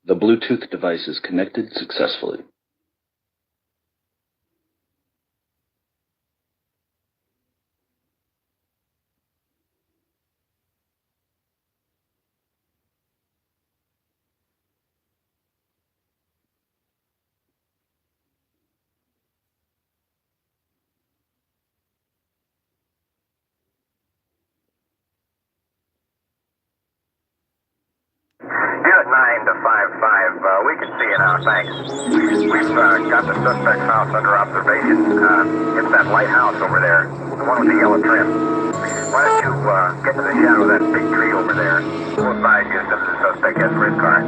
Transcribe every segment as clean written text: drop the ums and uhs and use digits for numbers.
The Bluetooth device is connected successfully. Unit 9 to 5-5, we can see you now, thanks. We've got the suspect's house under observation. It's that lighthouse over there, the one with the yellow trim. Why don't you get to the shadow of that big tree over there? We'll advise you as soon as the suspect gets for his car.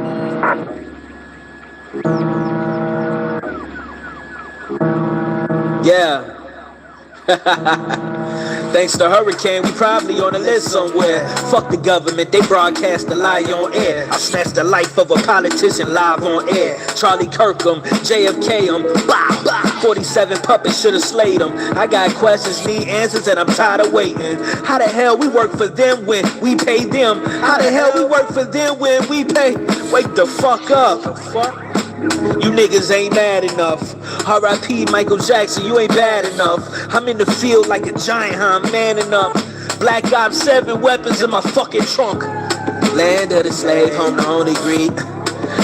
Yeah. Thanks to Hurricane, we probably on the list somewhere. Fuck the government, they broadcast the lie on air. I snatched the life of a politician live on air. Charlie Kirkham, JFK, blah, blah. 47 puppets should've slayed them. I got questions, need answers, and I'm tired of waiting. How the hell we work for them when we pay them? How the hell we work for them when we pay? Wake the fuck up. You niggas ain't mad enough. R.I.P. Michael Jackson, you ain't bad enough. I'm in the field like a giant, huh? I'm man enough. Black Ops 7 weapons in my fucking trunk. Land of the slave, home to only greed.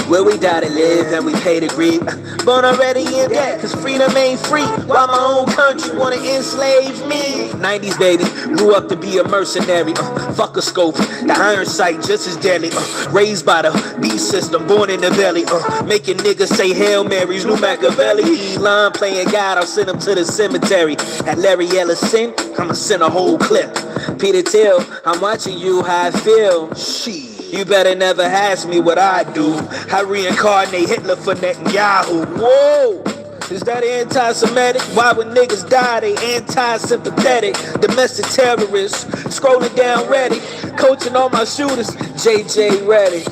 Where we die to live and we pay to greed. Born already in debt, cause freedom ain't free. While my own country wanna enslave me. 90s baby, grew up to be a mercenary. Fuck a scope, the iron sight just as deadly. Raised by the beast system, born in the belly. Making niggas say Hail Marys, Lou Machiavelli. Elon playing God, I'll send him to the cemetery. At Larry Ellison, I'ma send a whole clip. Peter Thiel, I'm watching you, how I feel. Shit. You better never ask me what I do. I reincarnate Hitler for Netanyahu. Whoa! Is that anti-Semitic? Why when niggas die, they anti-sympathetic? Domestic terrorists, scrolling down Reddit, coaching all my shooters, JJ Reddick.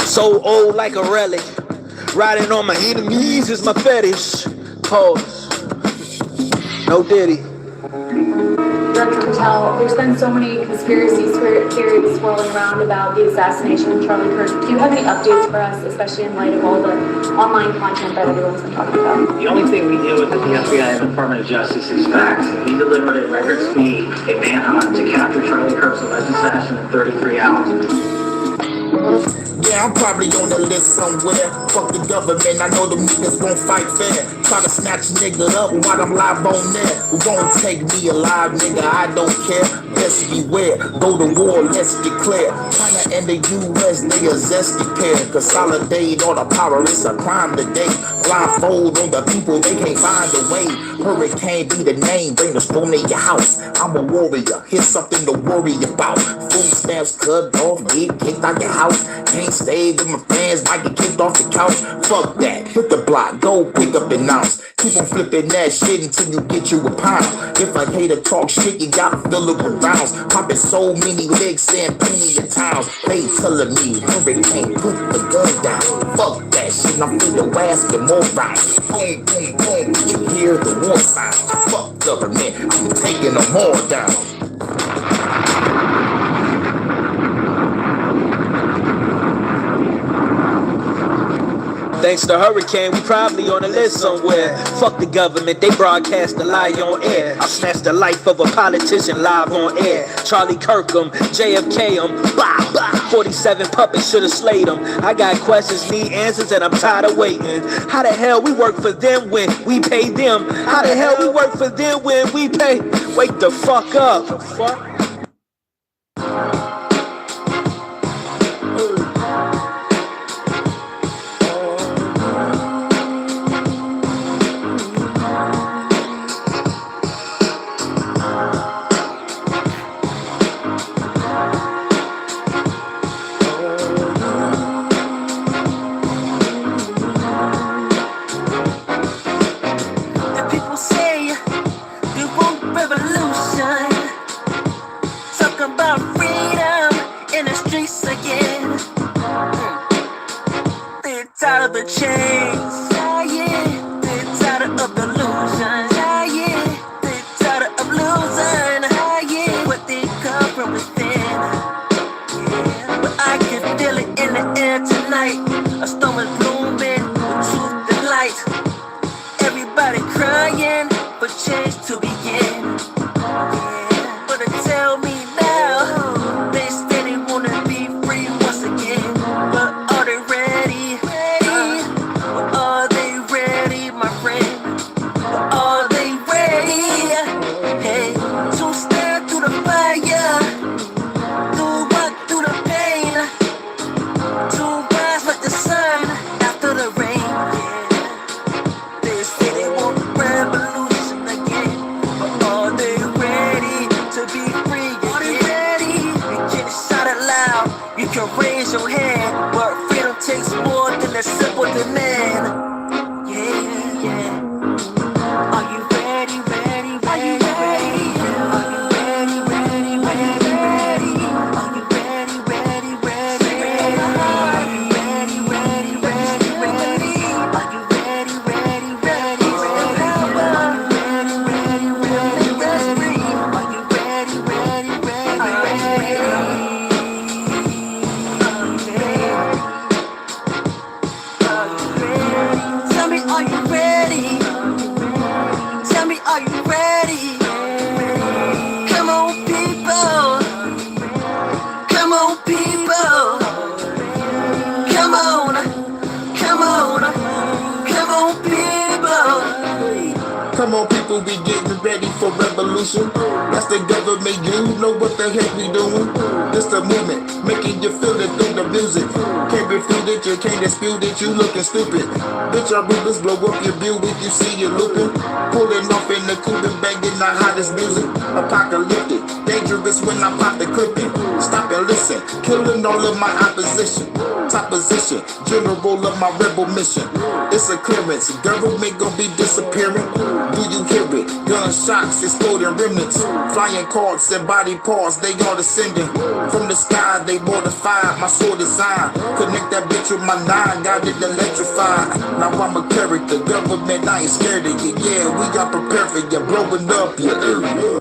So old like a relic, riding on my enemies is my fetish. Pause. No Diddy. Director Patel, there's been so many conspiracy theories swirling around about the assassination of Charlie Kirk. Do you have any updates for us, especially in light of all the online content that everyone's been talking about? The only thing we deal with at the FBI and the Department of Justice is facts. We delivered at record speed a manhunt to capture Charlie Kirk's alleged assassin in 33 hours. Yeah, I'm probably on the list somewhere. Fuck the government, I know them niggas won't fight fair. Try to snatch a nigga up while I'm live on there. It won't take me alive, nigga, I don't care. Best beware, go to war, let's declare. China and the US, they a zesty pair. Consolidate all the power, it's a crime today. Blindfold on the people, they can't find a way. Hurricane be the name, bring the storm in your house. I'm a warrior, here's something to worry about. Food stamps cut off, get kicked out your house. Can't stay with my friends, might get kicked off the couch. Fuck that, hit the block, go pick up an ounce. Keep on flipping that shit until you get you a pound. If I hate to talk shit, you gotta fill it with rounds. Popping so many legs, saying plenty of times. They telling me, Hurricane, put the gun down. Fuck that shit, I'm finna ask for more rounds. Boom, boom, boom, you hear the war sound. Fuck government, I'm taking them all down. Thanks to Hurricane, we probably on the list somewhere. Fuck the government, they broadcast the lie on air. I snatched the life of a politician live on air. Charlie Kirkham, JFK, blah, blah. 47 puppets should've slayed them. I got questions, need answers, and I'm tired of waiting. How the hell we work for them when we pay them? How the hell we work for them when we pay? Wake the fuck up. Tired of the chains, yeah. They're tired of the illusion, yeah. They're tired of losing, yeah. What they come from within, yeah. But I can feel it in the air tonight. can raise your hand, but freedom takes more than a simple demand. Yeah, yeah. Are you ready, ready, ready, ready? Are you ready, ready, ready, ready? Are you ready, ready, ready, ready? Are you ready, ready, ready, ready? Are you ready, ready, ready, ready? Are you ready, ready, ready, ready? Are you ready, ready, ready, ready? Tell me, are you ready? Tell me, are you ready? Come on, people. Come on, people. Come on. Come on. Come on, people. Come on, people, we getting ready for revolution. That's the government, you know what the heck we doing. This the movement, making you feel it through the music. Can't refute it, you can't dispute it, you looking stupid. Bitch, our rulers blow up your Buick, you see you looping. Pulling off in the coupe and banging the hottest music. Apocalyptic, dangerous when I pop the clipping. Stop and listen, killing all of my opposition. Top position, general of my rebel mission. It's a clearance, government gon' be disappearing. Do you hear it? Gunshots, exploding remnants. Flying cards and body parts, they all descending. From the sky, they mortified, my sword is iron. Connect that bitch with my nine, got it electrified. Now I'm a character, government, I ain't scared of you. Yeah, we got prepared for you, blowing up your area.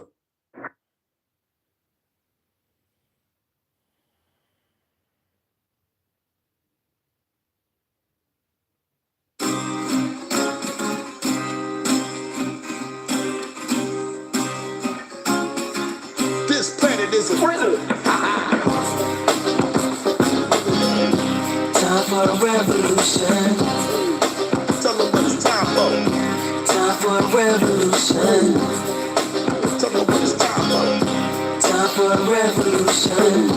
This planet is a prison. Time for a revolution. Tell them what it's time for. Time for a revolution. Tell them what it's time for. Time for a revolution.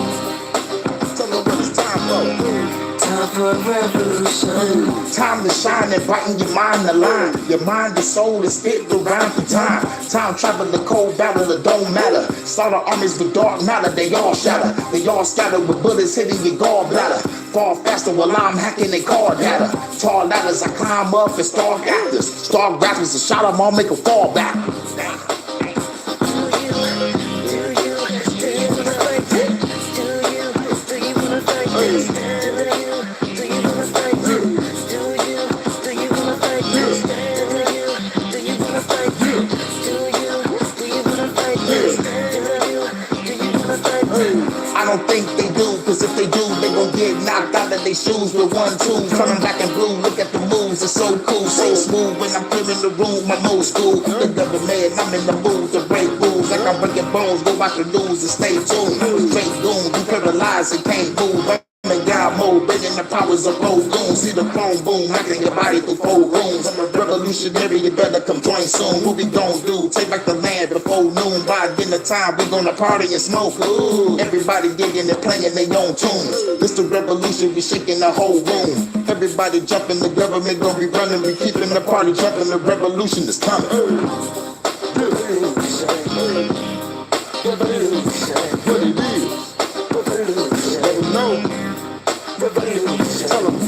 Tell them what it's time for. Time for a revolution. Time to shine and brighten your mind the line. Your mind, your soul is fit to rhyme for time. Time travel, the cold battle, it don't matter. Slaughter armies with dark matter, they all shatter. They all scatter with bullets hitting your gallbladder. Fall faster while I'm hacking their car data. Tall ladders, I climb up and stalk actors. Stalk rappers, a shot them all, make them fall back. I don't think they do, cause if they do, they gon' get knocked out of their shoes with 1-2. Coming back in blue, look at the moves, it's so cool, so smooth. When I'm clearing the room, I'm old school. The government, I'm in the mood to break rules. Like I'm breaking bones, go watch the news and stay tuned. Straight goon, you paralyzed and can't move. I'm in God mode, bringing the powers of old goons. See the chrome boom, hacking your body through 4 rooms. I'm a revolutionary, you better come join soon. What we gon' do? Take back the land before noon. By dinner time, we gonna party and smoke. Ooh, everybody digging and playing their own tunes. This the revolution, we shaking the whole room. Everybody jumping, the government gon' be running. We keeping the party jumping, the revolution is coming. What it is, let them know. Tell them.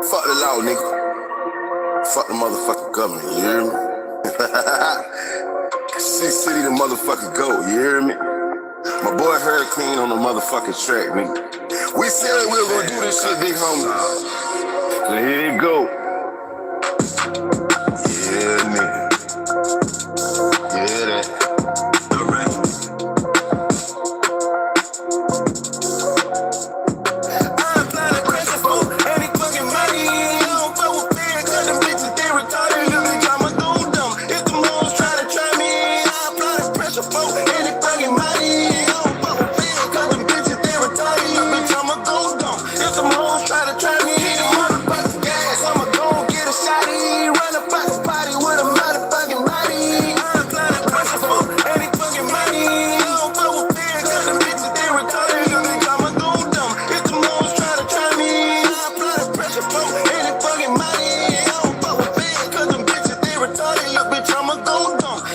Fuck the law, nigga. Fuck the motherfucking government, you hear me? C-City the motherfucking goat, you hear me? My boy Hurricane on the motherfucking track, nigga. We said we were gonna do this shit, big homie. So here you go. Yeah, nigga. Yeah, that. Alright.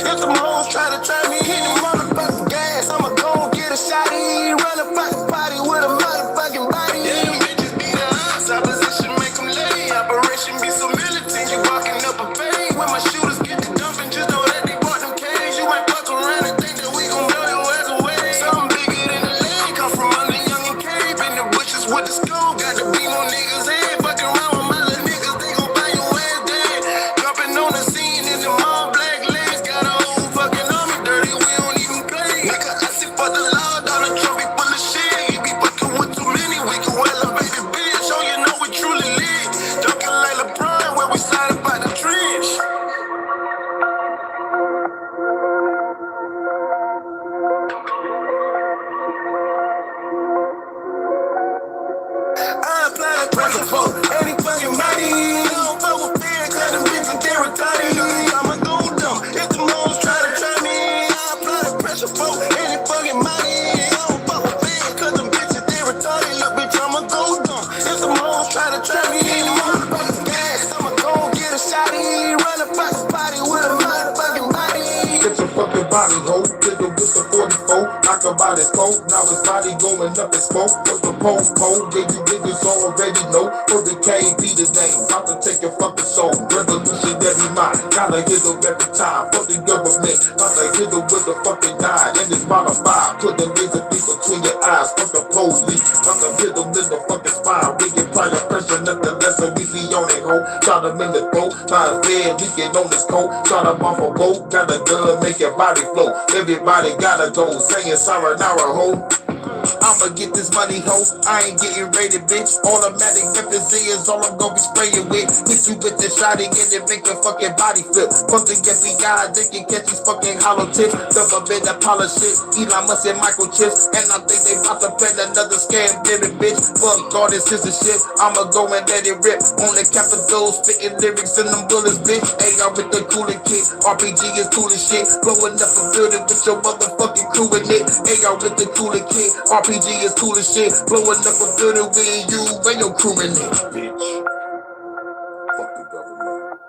If the hoes try to try me, hit the motherfucking gas. I'ma go get a shot and run a fucking party with a motherfucking body. Yeah, them bitches be the odds. Opposition make them lay. Operation be so militant. You walking up a fade. When my shooters get to dumping, just know that they bought them K's. You ain't fuck around and think that we gon' blow your ass away. Something bigger than the land. Come from under Young and Cave. In the bushes with the skull. Got the beam on niggas' head. Fucking around with my little niggas. They gon' buy your ass dead. Jumping on the scene in them all black legs. Got a whole fucking army dirty. We don't even play. Nigga, I see for the law. Down the truck be full of shit. He be fucking with too many. We can elevate the bitch. So you know we truly lit. Dunking like LeBron where we slide up out the trench. I apply the pressure for any fucking body. Don't fuck with fear, cause them bitches get retarded. I'ma go dumb if the moles try to try me. I apply the pressure for any fucking body. Don't fuck with fear, cause them bitches get retarded. Look, bitch, I'ma go dumb if the moles try to try me. Motherfucking gas, I'ma go get a shot and run a fucking party with a motherfucking body. Get your fucking body, ho. Nigga with the 44. Knock her body cold. Now his body going up in smoke. With the pole. Yeah, you niggas already know. Hurricane be the name. About to take your fucking soul. Revolutionary mind. Gotta hit them every time. Fuck the government. About to hit them with the fucking nine. And it's modified. Put the laser beam between your eyes. Fuck the police. About to hit them in the fucking spine. We get pressure pressure. Nothing less than we be on it, ho. Shot them in the throat. Try to fed. We get on this coat. Shot them off a boat. Got a gun. Make your body float. Everybody gotta go. Saying sayonara, ho. I'ma get this money, ho. I ain't getting raided, bitch. Automatic FZ is all I'm gonna be spraying with. Hit you with the shot and get it, make your fucking body flip. Fuck the FBI, they can catch these fucking hollow tips. Government Apollo shit, Elon Musk and microchips. And I think they about to plan another scam, living bitch. Fuck all this is shit. I'ma go and let it rip. On the Capitol, spitting lyrics in them bullets, bitch. AR with the cooler kid. RPG is cool as shit. Blowing up a building with your motherfucking crew in it. AR with the cooler kid. RPG is cool as shit. Blowing up a building with you and your crew in it, bitch. Fuck the government.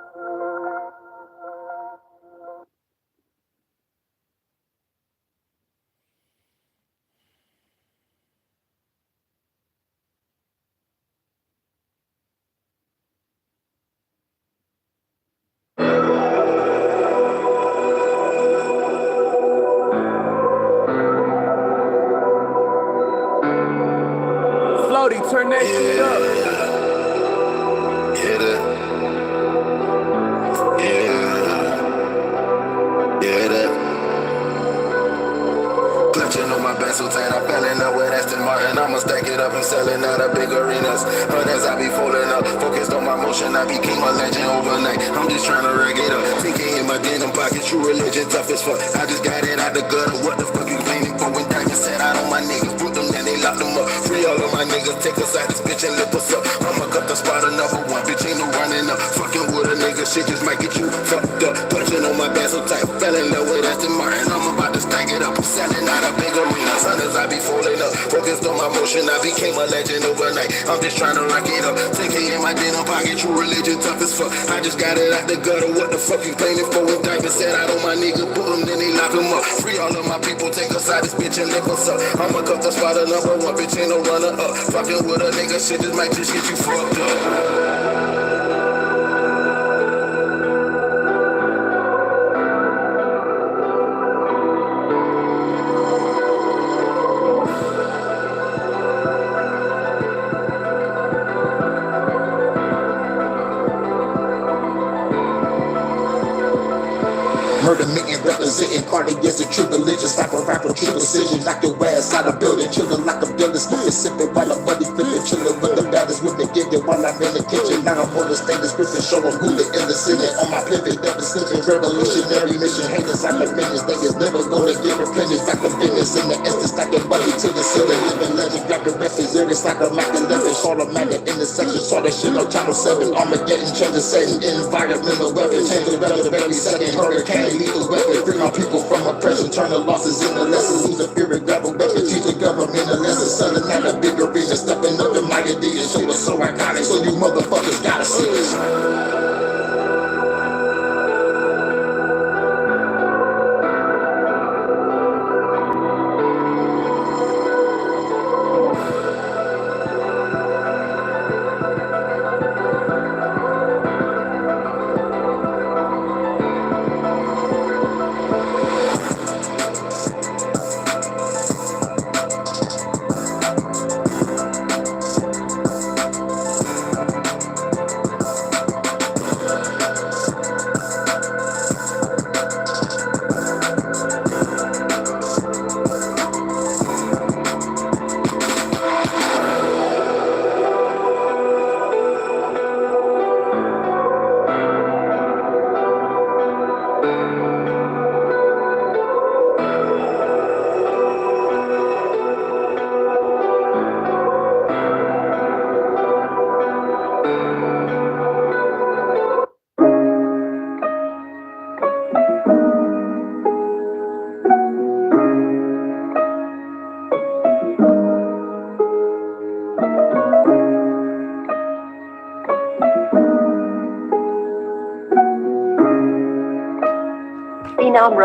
Turn that shit up. Clutching on my back so tight, I fell in love with Aston Martin. I'ma stack it up and selling out of big arenas. But as I be folding up, focused on my motion, I became a legend overnight. I'm just trying to rag it up. TK in my denim pocket, true religion, tough as fuck. I just got it out the gutter. What the fuck you claiming for? When diamonds set out on my niggas, put them down, they lock them up. Free all of my niggas, take us out this bitch and lift us up. I'ma cut the spot another one, bitch ain't no running up. Fucking with a nigga, shit just might get you fucked up. Clutching on my back so tight, fell in love with Aston Martin. I'm about to stack it up, selling out a big arena. Son, as I be folding up, focused on my motion, I became a legend overnight. I'm just trying to rock it up. Take it in my denim pocket, true religion, tough as fuck. I just got it out the gutter. What the fuck you claiming for? When diamonds set out on my nigga, put them, then they lock them up. Free all of my people, take us out this bitch and lift us up. I'ma cut the spot another one, bitch ain't no runner up. Fucking with a nigga, shit just might just get you fucked up. Murder meeting representing Cardi is a true religious type of rapper, true precision. Knock your ass out of building, chillin' like I'm building, smoking, sipping while I'm money flipping, chillin' with the baddest women, get it while I'm in the kitchen. Now I'm on the stage description, show them who the innocent on my pivot, never slipping. Revolutionary mission, haters like the minions, they is never gonna get replenished. Back the business in the instant, stacking money to the ceiling, living legend, grab the records, it's like a Mac 11, automatic intersection, saw that shit on channel 7, Armageddon, change the setting, environmental weapon, change the weather every second, hurricane, lethal weapon, free my people from oppression, turn the losses into lessons, lose the fear and grab a weapon, teach the government a lesson, selling out a bigger vision, stepping up in my idea, show us so iconic, so you motherfuckers gotta see it.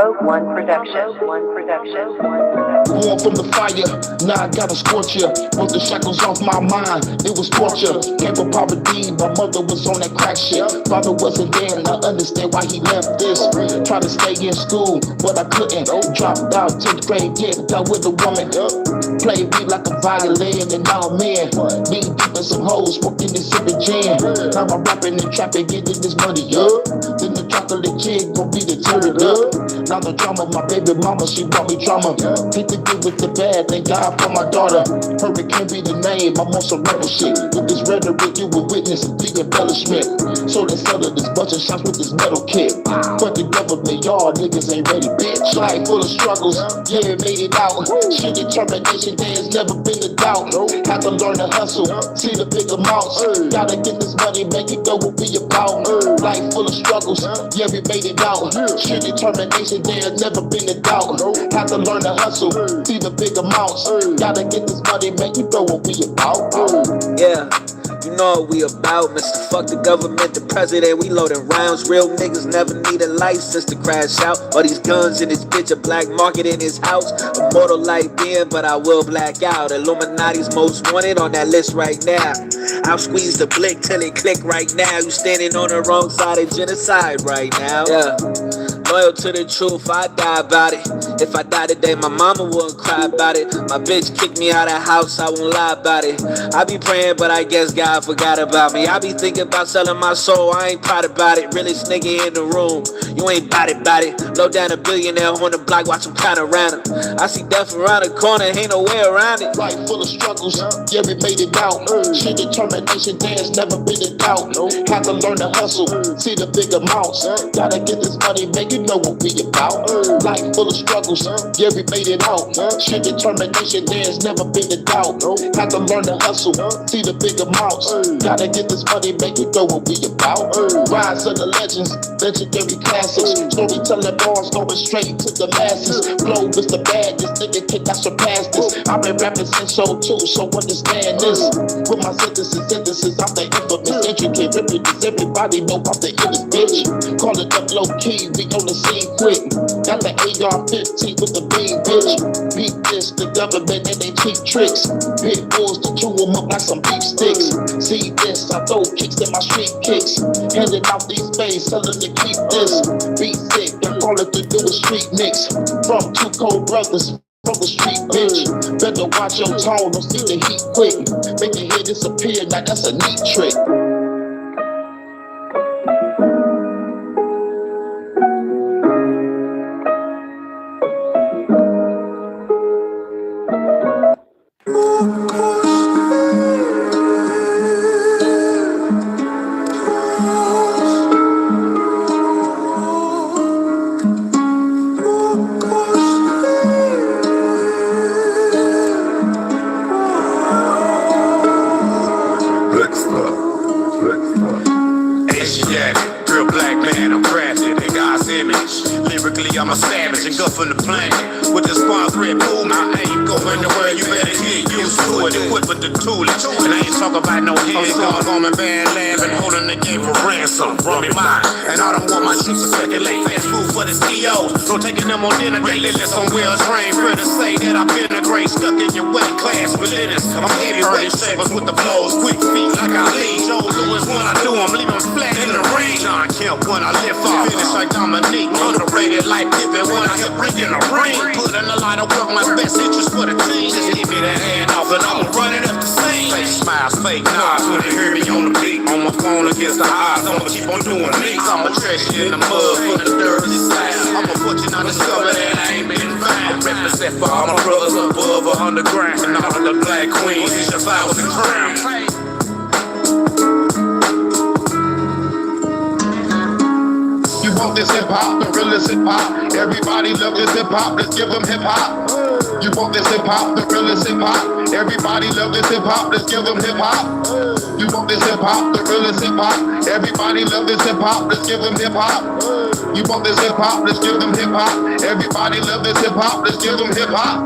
Rogue One Production. Born from the fire, now I gotta scorch ya. Broke the shackles off my mind, it was torture. Came from poverty, my mother was on that crack shit. Father wasn't there, and I understand why he left this. Tried to stay in school, but I couldn't. Dropped out 10th grade, yeah, got with a woman. Played me like a violin, and now I'm in. Knee deep in some hoes, smoking this sipping gin. Now I'm rapping and trapping, getting this money up. Then the chocolate chick gon' be the turn it up. Now the drama, my baby mama, she brought me drama. Hit the good with the bad, thank God for my daughter. Hurricane be the name, I'm on some rebel shit. With this rhetoric, you will witness the embellishment. So let's settle this bunch of shots with this metal kit. But the government, y'all niggas ain't ready, bitch. Life full of struggles, yeah, made it out. Shit, determination, there's never been a doubt. Have to learn to hustle, see the big amounts. Gotta get this money, make it go what we about. Life full of struggles, yeah, we made it out. Shit, determination, there's never been a doubt. Have to learn to hustle, see the big amounts. Gotta get this money, make it go what we about. Yeah. You know what we about, Mr. Fuck the government, the president, we loading rounds. Real niggas never need a license to crash out. All these guns in this bitch, a black market in his house. Immortal like being, but I will black out. Illuminati's most wanted on that list right now. I'll squeeze the blick till it click right now. You standing on the wrong side of genocide right now. Yeah. Loyal to the truth, I die about it. If I die today, my mama wouldn't cry about it. My bitch kicked me out of the house, I won't lie about it. I be praying, but I guess God forgot about me. I be thinking about selling my soul, I ain't proud about it. Realest nigga in the room, you ain't bout it. Low down a billionaire on the block, watch him count around him. I see death around the corner, ain't no way around it. Life full of struggles, yeah, we made it out. Shit, determination, there's never been a doubt. Have to learn to hustle, see the big amounts. Gotta get this money, make it know what we about. Life full of struggles, yeah, we made it out. Shit, determination, there's never been a doubt. Have to learn to hustle, see the big amounts. Gotta get this money, make it go what we about. Rise of the legends, legendary classics. Storytelling bars going straight to the masses. Globe is the baddest, nigga cannot surpass this. I've been rapping since '02, so understand this. With my synthesis, I'm the infamous, intricate, ripping. Everybody know I'm the illest bitch. Call it up low key, we on the scene quick. Got the AR-15 with the beam, bitch. Beat this, the government and they cheap tricks. Pit bulls to chew them up like some beef sticks. See this, I throw kicks in my street kicks. Handing out these bays, telling to keep this. Be sick, and call it to do a street mix. From two cold brothers. From the street, bitch. Better watch your tone, don't see the heat quick. Make your head disappear, now that's a neat trick. I'm a savage and from the planet. With the spawn red boom, I ain't going nowhere. You better get used to it. Equipped with the toolage. And I ain't talking about no handgun. I'm in bad lab and holding the game for ransom. Run me mine. And I don't want my troops to speculate. Fast food for the CEOs. So taking them on dinner daily. Let's on well trained. Fair to say that I've been a great stuck in your weight class. Relentless. I'm heavyweight shapers with the blows. Quick feet like I lead. Joe Louis when I do, I'm leaving flat in the ring. John Kemp when I lift off. Finish like Dominique. Underrated like Pippen when I hit Rick in the ring. Put in a line of work, my best interest for the team. Just give me that hand off and I'ma run it up the scene. Fake smiles, fake nods when you hear me on the beat. On my phone against the odds, I'ma keep on doing me. I'ma trash you in the mud for the dirty side. I'ma put you on the discover that I ain't been found. I represent for all my brothers above or underground. And all of the black queens, it's your flowers and crowns. You want this hip-hop, the realest hip-hop. Everybody love this hip-hop, let's give them hip-hop. You want this hip-hop, the realest hip-hop. Everybody love this hip-hop, let's give them hip-hop. You want this hip-hop, the realest hip-hop. Everybody love this hip-hop, let's give them hip-hop. You want this hip-hop, let's give them hip-hop. Everybody love this hip hop, let's give them hip hop.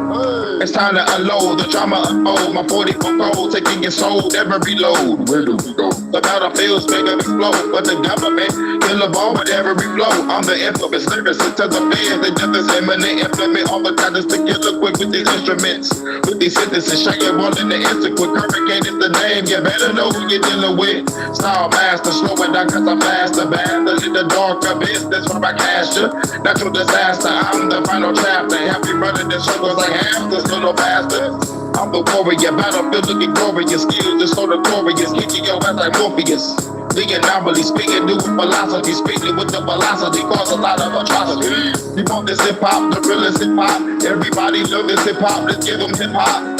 It's time to unload the drama unfold. My 44 gold taking your soul, never reload. Where do we go? The battlefield's bigger explode, but the government kill a ball with every flow. I'm the infamous lyricist to the fans. They just imminent implement all the tactics to kill a quick with these instruments. With these sentences, shaking one in the instant. Quick hurricane is the name, you better know who you're dealing with. Style master, slow it down cause I'm faster. Bastard in the dark abyss, that's where I cast you. Natural disaster, I'm the final chapter. Happy running the circles like hamsters, little bastard. I'm the warrior, battlefield looking glorious. Skills is so notorious, kicking your ass like Morpheus. The anomaly, speaking new philosophy, speaking with the velocity, cause a lot of atrocity. You want this hip hop, the realest hip hop. Everybody love this hip hop, let's give them hip hop.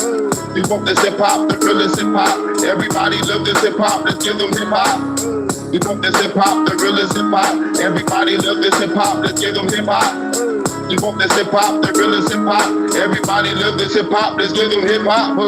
You want this hip hop, the realest hip hop. Everybody love this hip hop, let's give them hip hop. You want this hip hop, the realest hip hop. Everybody love this hip hop, let's give them hip hop. You want this hip hop, the realest hip hop. Everybody love this hip hop, let's give them hip hop.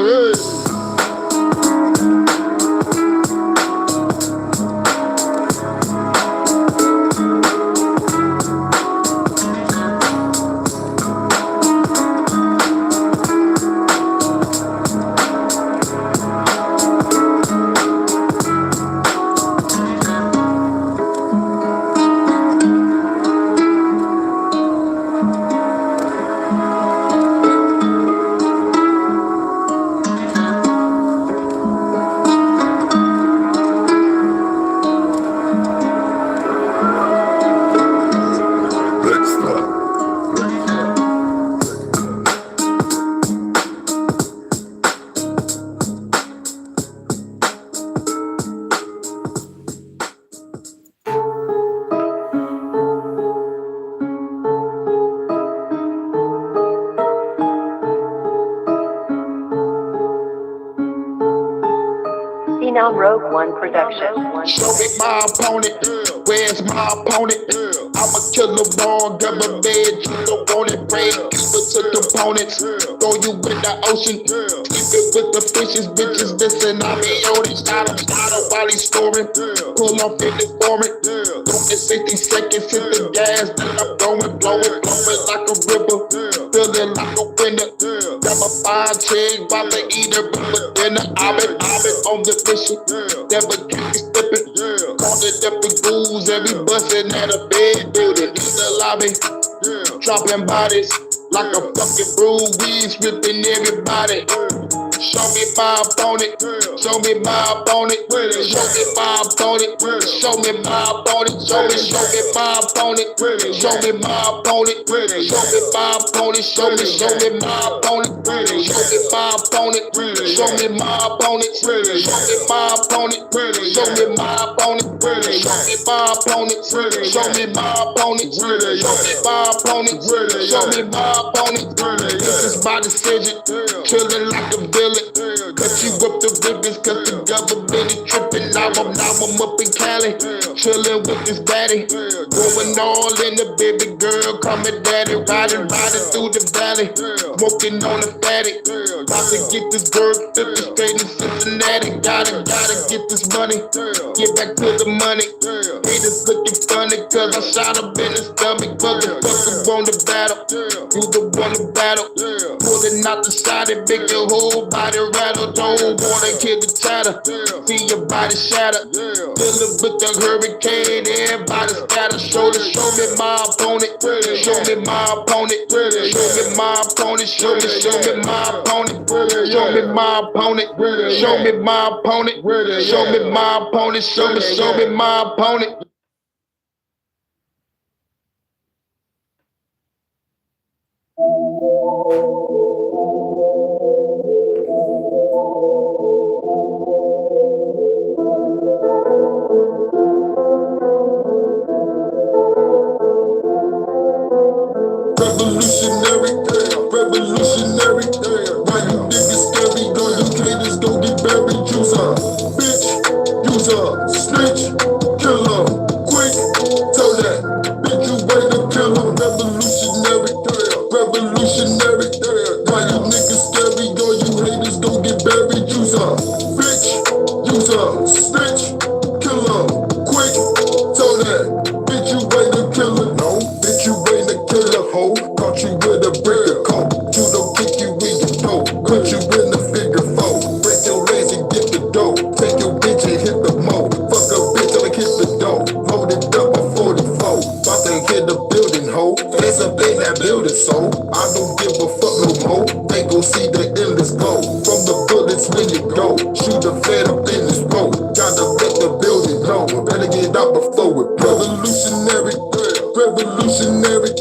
Phenom Rogue One production. Show me my opponent, where's my opponent? I'm a killer born, government, you don't want it, break people to components. Throw you in the ocean, sleeping with the fishes, bitches, listen, I be on it. Start while he's snoring, pull off in the foreign. Throw in 60 seconds, hit the gas, then I'm blowing like a river, feeling like a winner. Got my fine chick, about to eat her, but for dinner, I've been on the mission, never keep me slipping. Call it different ghouls, every bustin' at a bed building. In the lobby, dropping bodies like a fucking brew, weeds ripping everybody. Show me my opponent, show me my opponent, show me my opponent, show me my opponent, show me my opponent, show me my opponent, show me my opponent, show me my opponent, show me my opponent, show me my opponent, show me my opponent, show me my opponent, show me my opponent, show me my opponent, show me my opponent, show me my opponent. This is my decision, killing like a villain. Cut you up the ribbons cause the government is tripping. Now I'm up in Cali, chilling with this daddy. Going all in the baby girl, call me daddy. Riding through the valley, smoking on the fatty. About to get this bird 50 straight in Cincinnati. Gotta get this money, get back to the money. Haters looking funny cause I shot up in the stomach. Motherfucker on the battle, you the one to battle. Pulling out the shot and make your whole body rattle. Don't wanna kill the chatter, see your body shatter. Dealing with the hurricane, everybody scatter. Show me my opponent, show me my opponent, show me my opponent, show me my opponent, show me my opponent, show me my opponent, show me my opponent, show me my opponent. Revolutionary, revolutionary. Why you niggas scary? All you haters gon' get buried. Use a bitch, use a snitch, killer, quick. Tell that bitch you ain't a killer. Revolutionary, revolutionary. Why you niggas scary? All you haters gon' get buried. Use a bitch, use a snitch, killer, quick. Tell that bitch you ain't a killer. No, bitch you ain't a killer, ho. caught you with a brick of coke. You don't kick you in your toe, put you in the figure four. Break your legs and get the dough. Take your bitch and hit the mo. Fuck a bitch till I hit the dough. Load it up a 44. About to hit the building, ho. Face up in that building, so I don't give a fuck no more. They gon' see the endless go. From the bullets when you go. Shoot the fed up in this boat. Gotta make the building low. Better get out before it blow. Revolutionary, revolutionary.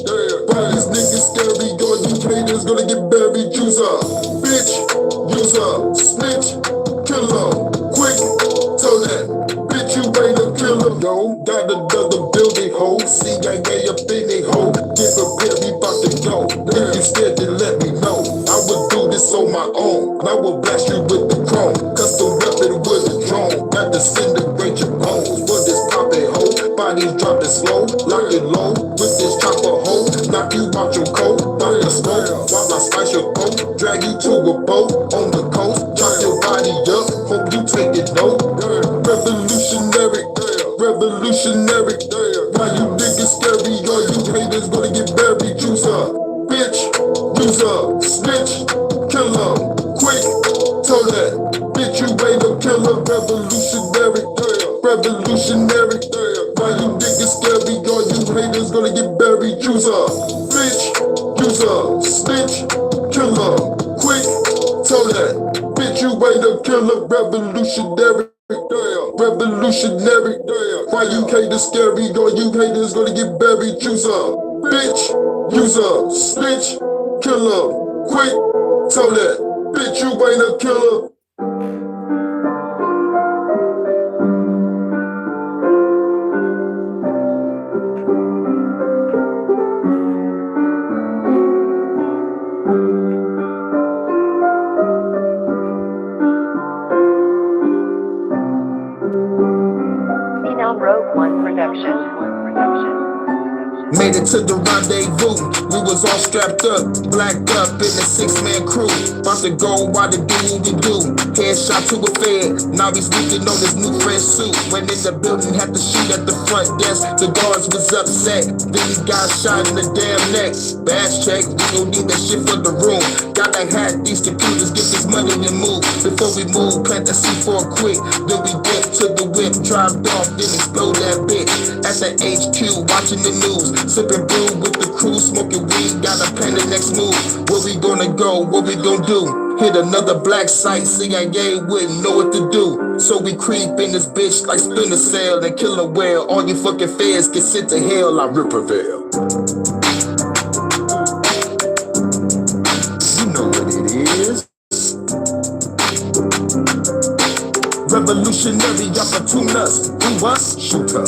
Why these niggas scary? All you haters gonna get buried. Use up, bitch. Use up, snitch, killer. Quick, tell that bitch you ain't a killer. Yo, got another building, ho. CIA up in they hole. Get prepared, we bout to go. If you scared, then let me know. I would do this on my own. I will blast you with the chrome. Custom weapon with a drone. Got to disintegrate your bones. What this poppin', ho? Bodies dropping slow, lock it low. With this chopper, ho. Knock you out your coat. By the smoke, while I slice your throat. Drag you to a boat on the coast. Chop your body up. Hope you take it note. Revolutionary, revolutionary. Why you niggas scary? All you haters gonna get buried. Use up, bitch. Use up, snitch, killer. Quick, tell that bitch you ain't a killer. Revolutionary, revolutionary. Why you niggas scary? All you haters gonna get buried. Use up, bitch. Use up, snitch, killer. Quick, tell that bitch you ain't a killer. Revolutionary. Revolutionary, why you haters scary? All you haters gonna get buried. Use up, bitch. Use up, snitch, killer. Quick, tell that bitch you ain't a killer. Rogue One production. Made it to the rendezvous, we was all strapped up, blacked up in a 6-man crew. About to go while the do what we do. Headshot to a fed, now he's sleeping on his new fresh suit. Went in the building, had to shoot at the front desk. The guards was upset, then he got shot in the damn neck. Badge check, we gon' need that shit for the room. Gotta hack these computers, get this money and move. Before we move, plant the C4 quick. Then we dip to the whip, dropped off, then explode that bitch. At the HQ, watching the news. Sipping brew with the crew, smoking weed, gotta plan the next move. Where we gonna go, what we gonna do? Hit another black site, CIA wouldn't know what to do. So we creep in this bitch like Splinter Cell and Killer Whale. All you fucking feds get sent to hell like Ripperville. You know what it is. Revolutionary opportunist, who was shooter.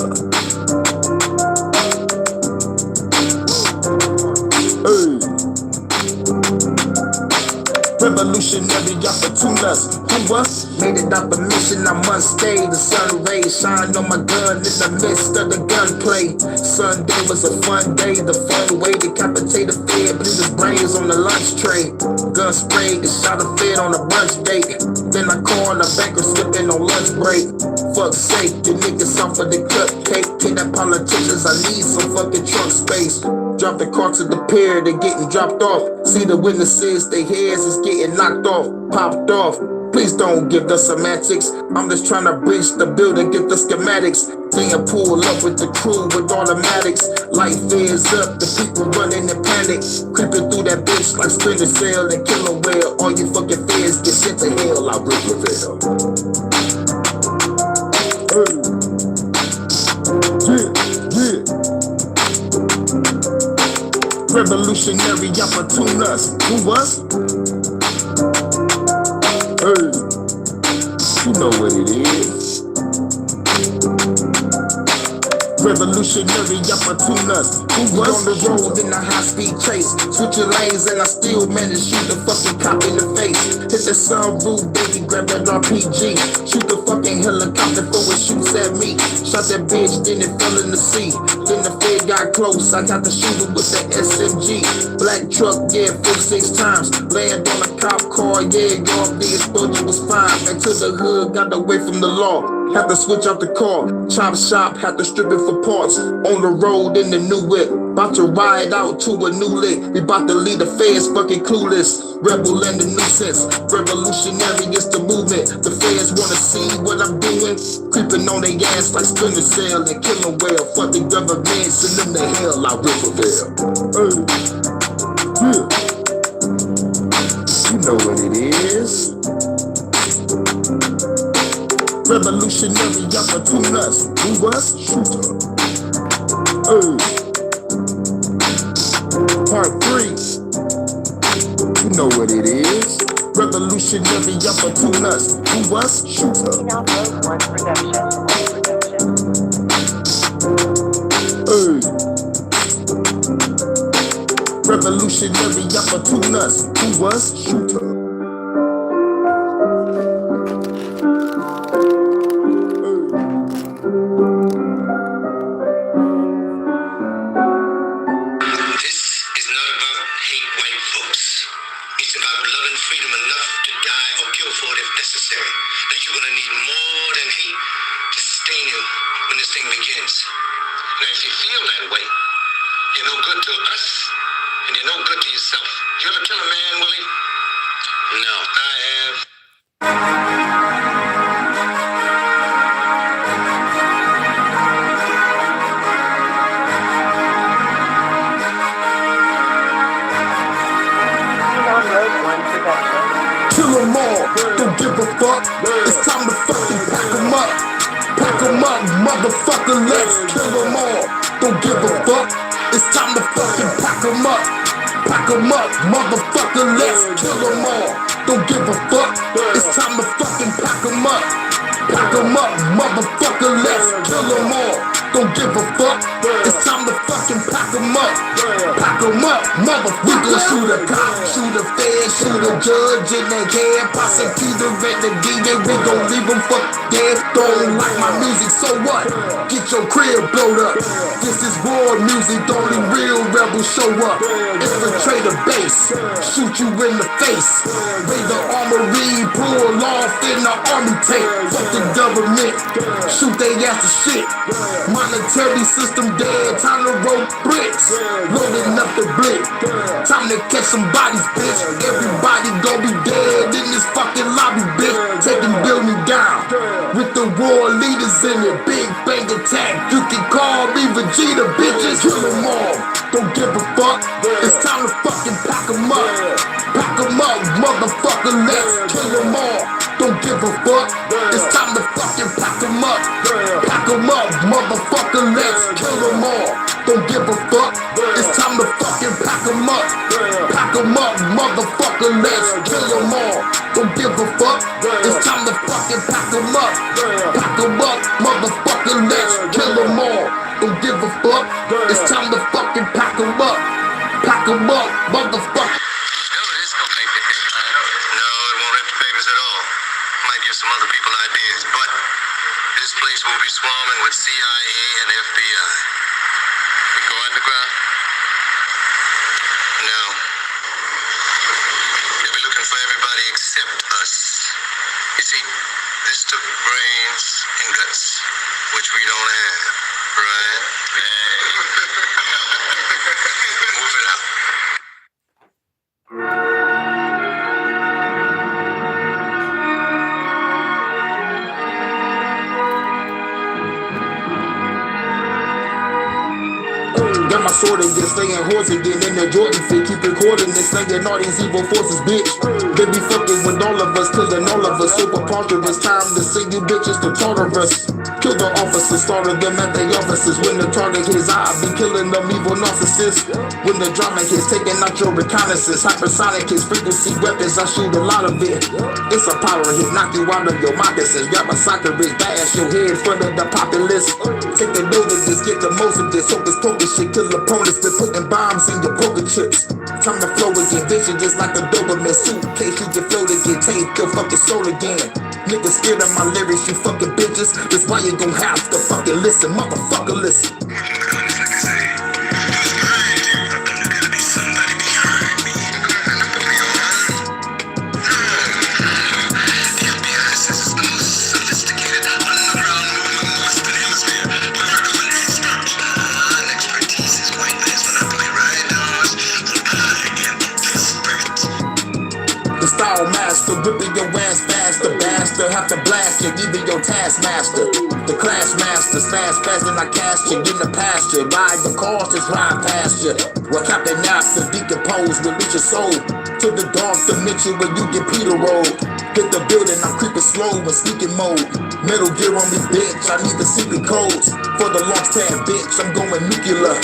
Revolutionary opportunist, who was? Made it out the mission, I must stay. The sun rays shine on my gun in the midst of the gunplay. Sunday was a fun day, the fun way to decapitate a fed, blew his brains on the lunch tray. Gun sprayed, shot a fed on a brunch date. Then I call a banker skipping on lunch break. Fuck's sake, the niggas off of the cupcake. Kidnap politicians, I need some fucking trunk space. Drop the car to the pier, they getting dropped off. See the witnesses, their heads is getting knocked off, popped off. Please don't give the semantics. I'm just trying to breach the building, get the schematics. Then pull up with the crew with automatics. Light flares up, the people running in panic. Creeping through that bitch like Splinter Cell and Killer Whale. All you fucking feds get sent to hell like Ripperville. Yeah. Revolutionary opportunist, who was? You know what it is. Revolutionary opportunist, who was? On the road in a high-speed chase, switching lanes and I still managed to shoot the fucking cop in the face. Hit the sunroof, baby, grab that RPG. Shoot the fucking helicopter before it shoots at me. Shot that bitch, then it fell in the sea. Then the fed got close, I got the shooter with the SMG. Black truck, yeah, 4-6 times. Land on a cop car, yeah, y'all, the explosion was fine. Back to the hood, got away from the law. Had to switch out the car, chop shop, had to strip it for parts. On the road in the new whip, About to ride out to a new lick. We about to lead the feds fucking clueless. Rebel and the nuisance. Revolutionary is the movement. The feds wanna see what I'm doing. Creeping on their ass like Splinter Cell and killing well. Fuck the government, send them to hell like Riverville. Yeah. You know what it is. Revolutionary opportunists. Who was? Shooter. Part 3. You know what it is. Revolutionary opportunists. Who was? Shooter. Phenom Rogue One production. Revolutionary opportunists. Who was? Shooter. Kill them all, don't give a fuck. It's time to fucking pack them up. Pack them up, motherfucker, let's kill them all. Don't give a fuck. It's time to fucking pack them up. Pack them up, motherfucker, let's kill them all. Don't give a fuck. It's time to fucking pack them up. Pack them up, motherfucker, let's kill them all. Don't give a fuck. It's time to fucking pack them up. Pack them up, motherfucker. We gon' shoot a cop, shoot a fed, shoot a judge in the head, prosecutor and the DJ. We gon' leave them fuck dead. Don't like my music, so what? Get your crib blowed up. This is war music, only real rebels show up. Infiltrate the base, shoot you in the face. Raid the armory, pull off in the army tank. Fuck the government, shoot they ass to shit. Monetary system dead, time to roll bricks. Loading up the blick, time to catch some bodies, bitch. Everybody gon' be dead in this fucking lobby, bitch. Taking building down with the war leaders in it. Big bang attack, you can call me Vegeta, bitches. Kill them all, don't give a fuck. It's time to fucking pack them up. Pack them up, motherfucker, let's kill them all. Don't give a fuck. It's time to fucking pack them up. Pack them up, motherfucker, let's kill them all. Don't give a fuck. It's time to fucking pack them up. Pack them up, motherfucker, let's kill them all. Don't give a fuck. It's time to fucking pack them up. Pack them up, motherfucker, let's kill them all. Don't give a fuck. It's time to fucking pack them up. Pack them up, motherfucker. Some other people ideas, but this place will be swarming with CIA and FBI. We go underground? No. They'll be looking for everybody except us. You see, this took brains and guts, which we don't have, right? Hey. Move it out. Got my sword and get slaying horse again in the Jordan fit. Keep recording and slaying all these evil forces, bitch. They be fucking with all of us, killing all of us. Super ponderous, time to send you bitches to tartar us. Kill the officers, slaughter them at their offices. When the target hits, I be killing them evil narcissists. When the drama hits, taking out your reconnaissance. Hypersonic hits, frequency weapons, I shoot a lot of it. It's a power hit, knock you out of your moccasins. Grab a soccer wrist, bash your head in front of the populace. Take the note of this, get the most of this. Hocus pocus shit, kill opponents, been putting bombs in your poker chips. Time to flow again, vision just like a Doberman suitcase. You get float again, take your fucking soul again. Niggas scared of my lyrics, you fucking bitches. That's why you gon' have to fucking listen, motherfucker, listen. Expertise is white man's all master, whipping your ass faster, bastard. Have to blast you, even your taskmaster. The class master, slash fast and I cast you in the pasture. Ride the cars, just ride past you. Well, Captain Napster, decompose, release your soul to the dark dimension where you get Peter roll. Hit the building, I'm creeping slow in sneaking mode. Metal gear on me, bitch. I need the secret codes for the launch pad, bitch. I'm going nuclear.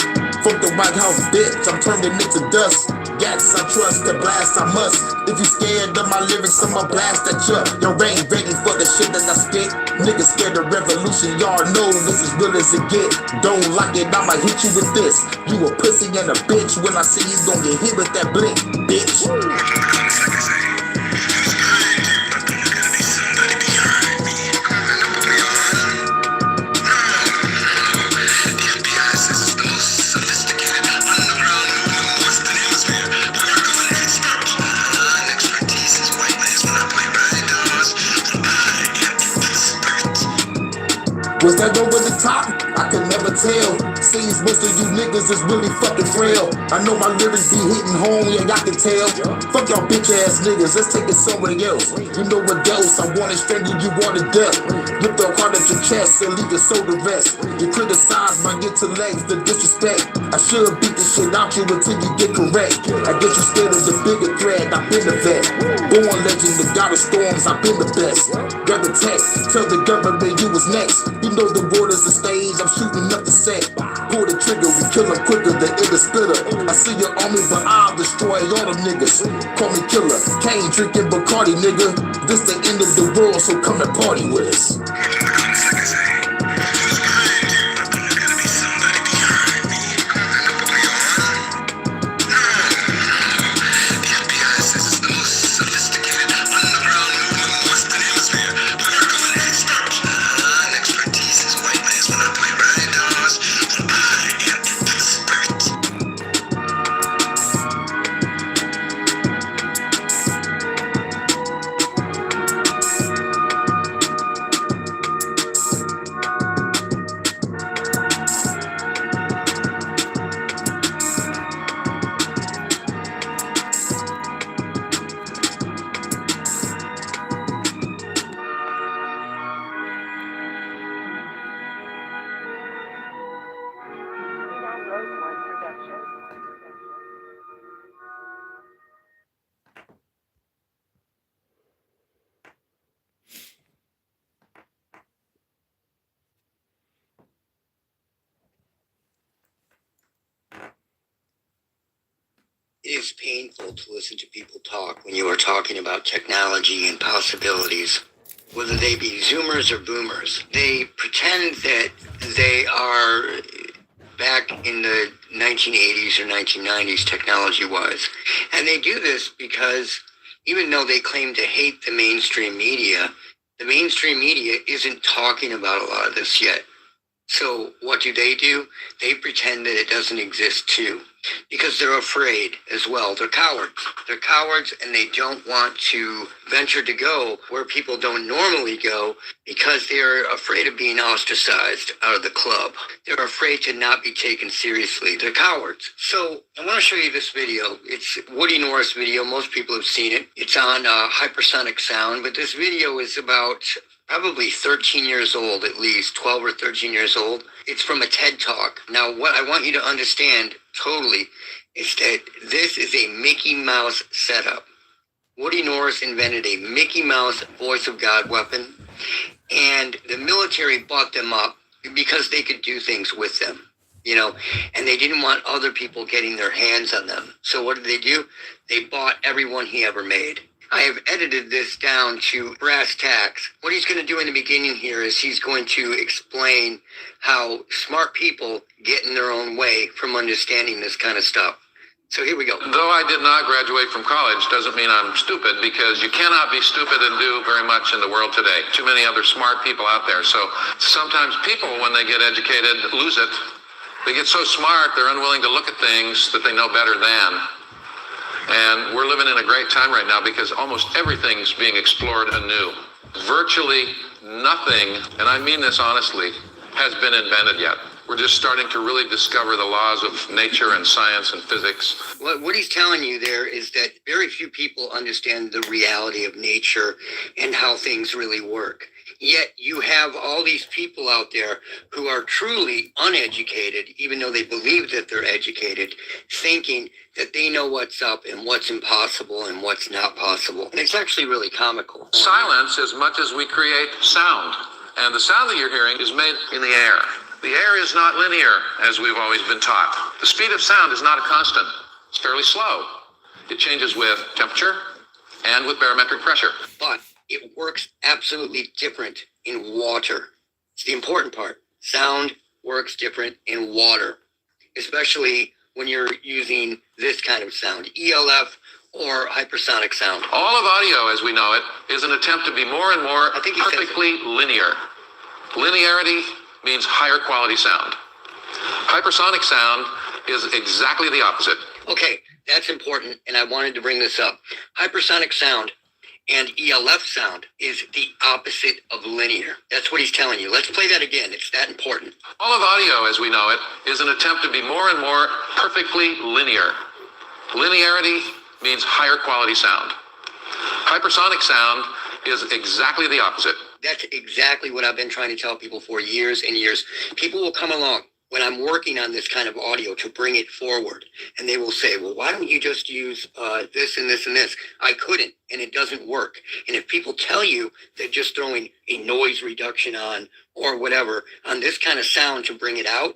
Fuck the White House, bitch. I'm turning into dust. Gas, I trust. The blast, I must. If you scared of my lyrics, I'ma blast at ya. You ain't ready for the shit that I spit. Niggas scared of revolution. Y'all know this is real as it get. Don't like it, I'ma hit you with this. You a pussy and a bitch. When I see you, gon' get hit with that blink, bitch. Was that over the top? I could never tell. Seems most of you niggas is really fucking frail. I know my lyrics be hitting home, yeah, y'all can tell. Fuck y'all bitch ass niggas, let's take it somewhere else. You know what else? I wanna strangle you on to death. Rip the heart at your chest and leave your soul to rest. You criticize my intellects, the disrespect. I should beat the shit out you until you get correct. I get you scared of the bigger threat, I've been the vet. Born legend, the god of storms, I've been the best. Grab the text, tell the government you was next. You know the world is a stage, I'm shooting up the set. Pull the trigger, we kill them quicker than in the splitter. I see your army, but I'll destroy all them niggas. Call me killer, Kane drinking Bacardi, nigga. This the end of the world, so come and party with us. It is painful to listen to people talk when you are talking about technology and possibilities, whether they be Zoomers or Boomers. They pretend that they are back in the 1980s or 1990s technology-wise. And they do this because even though they claim to hate the mainstream media isn't talking about a lot of this yet. So what do? They pretend that it doesn't exist too, because they're afraid as well. They're cowards. They're cowards, and they don't want to venture to go where people don't normally go because they're afraid of being ostracized out of the club. They're afraid to not be taken seriously. They're cowards. So I want to show you this video. It's Woody Norris video. Most people have seen it. It's on Hypersonic Sound, but this video is about probably 13 years old, at least 12 or 13 years old. It's from a TED Talk. Now, what I want you to understand totally is that this is a Mickey Mouse setup. Woody Norris invented a Mickey Mouse voice of God weapon, and the military bought them up because they could do things with them, and they didn't want other people getting their hands on them. So what did? They bought everyone he ever made. I have edited this down to brass tacks. What he's going to do in the beginning here is he's going to explain how smart people get in their own way from understanding this kind of stuff. So here we go. Though I did not graduate from college doesn't mean I'm stupid, because you cannot be stupid and do very much in the world today. Too many other smart people out there. So sometimes people, when they get educated, lose it. They get so smart, they're unwilling to look at things that they know better than. And we're living in a great time right now because almost everything's being explored anew. Virtually nothing, and I mean this honestly, has been invented yet. We're just starting to really discover the laws of nature and science and physics. What he's telling you there is that very few people understand the reality of nature and how things really work. Yet you have all these people out there who are truly uneducated, even though they believe that they're educated, thinking that they know what's up and what's impossible and what's not possible. And it's actually really comical. Silence as much as we create sound. And the sound that you're hearing is made in the air. The air is not linear, as we've always been taught. The speed of sound is not a constant. It's fairly slow. It changes with temperature and with barometric pressure. But it works absolutely different in water. It's the important part. Sound works different in water, especially when you're using this kind of sound, ELF or hypersonic sound. All of audio, as we know it, is an attempt to be more and more perfectly linear. Linearity means higher quality sound. Hypersonic sound is exactly the opposite. Okay, that's important, and I wanted to bring this up. Hypersonic sound and ELF sound is the opposite of linear. That's what he's telling you. Let's play that again. It's that important. All of audio, as we know it, is an attempt to be more and more perfectly linear. Linearity means higher quality sound. Hypersonic sound is exactly the opposite. That's exactly what I've been trying to tell people for years and years. People will come along when I'm working on this kind of audio to bring it forward, and they will say, well, why don't you just use this and this and this? I couldn't, and it doesn't work. And if people tell you that just throwing a noise reduction on or whatever on this kind of sound to bring it out,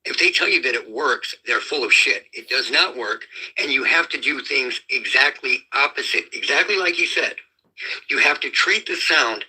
if they tell you that it works, they're full of shit. It does not work, and you have to do things exactly opposite, exactly like he said. You have to treat the sound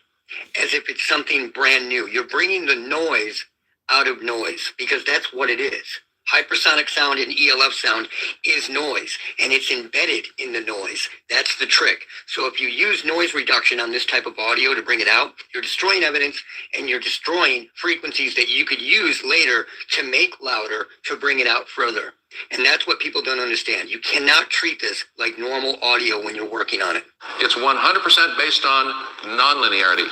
as if it's something brand new. You're bringing the noise out of noise, because that's what it is. Hypersonic sound and ELF sound is noise, and it's embedded in the noise. That's the trick. So if you use noise reduction on this type of audio to bring it out, you're destroying evidence, and you're destroying frequencies that you could use later to make louder, to bring it out further. And that's what people don't understand. You cannot treat this like normal audio when you're working on it. It's 100% based on nonlinearity.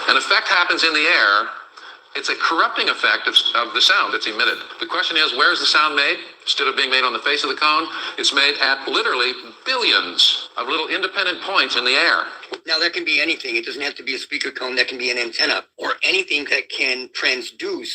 An effect happens in the air. It's a corrupting effect of the sound that's emitted. The question is, where is the sound made? Instead of being made on the face of the cone, it's made at literally billions of little independent points in the air. Now, that can be anything. It doesn't have to be a speaker cone. That can be an antenna or anything that can transduce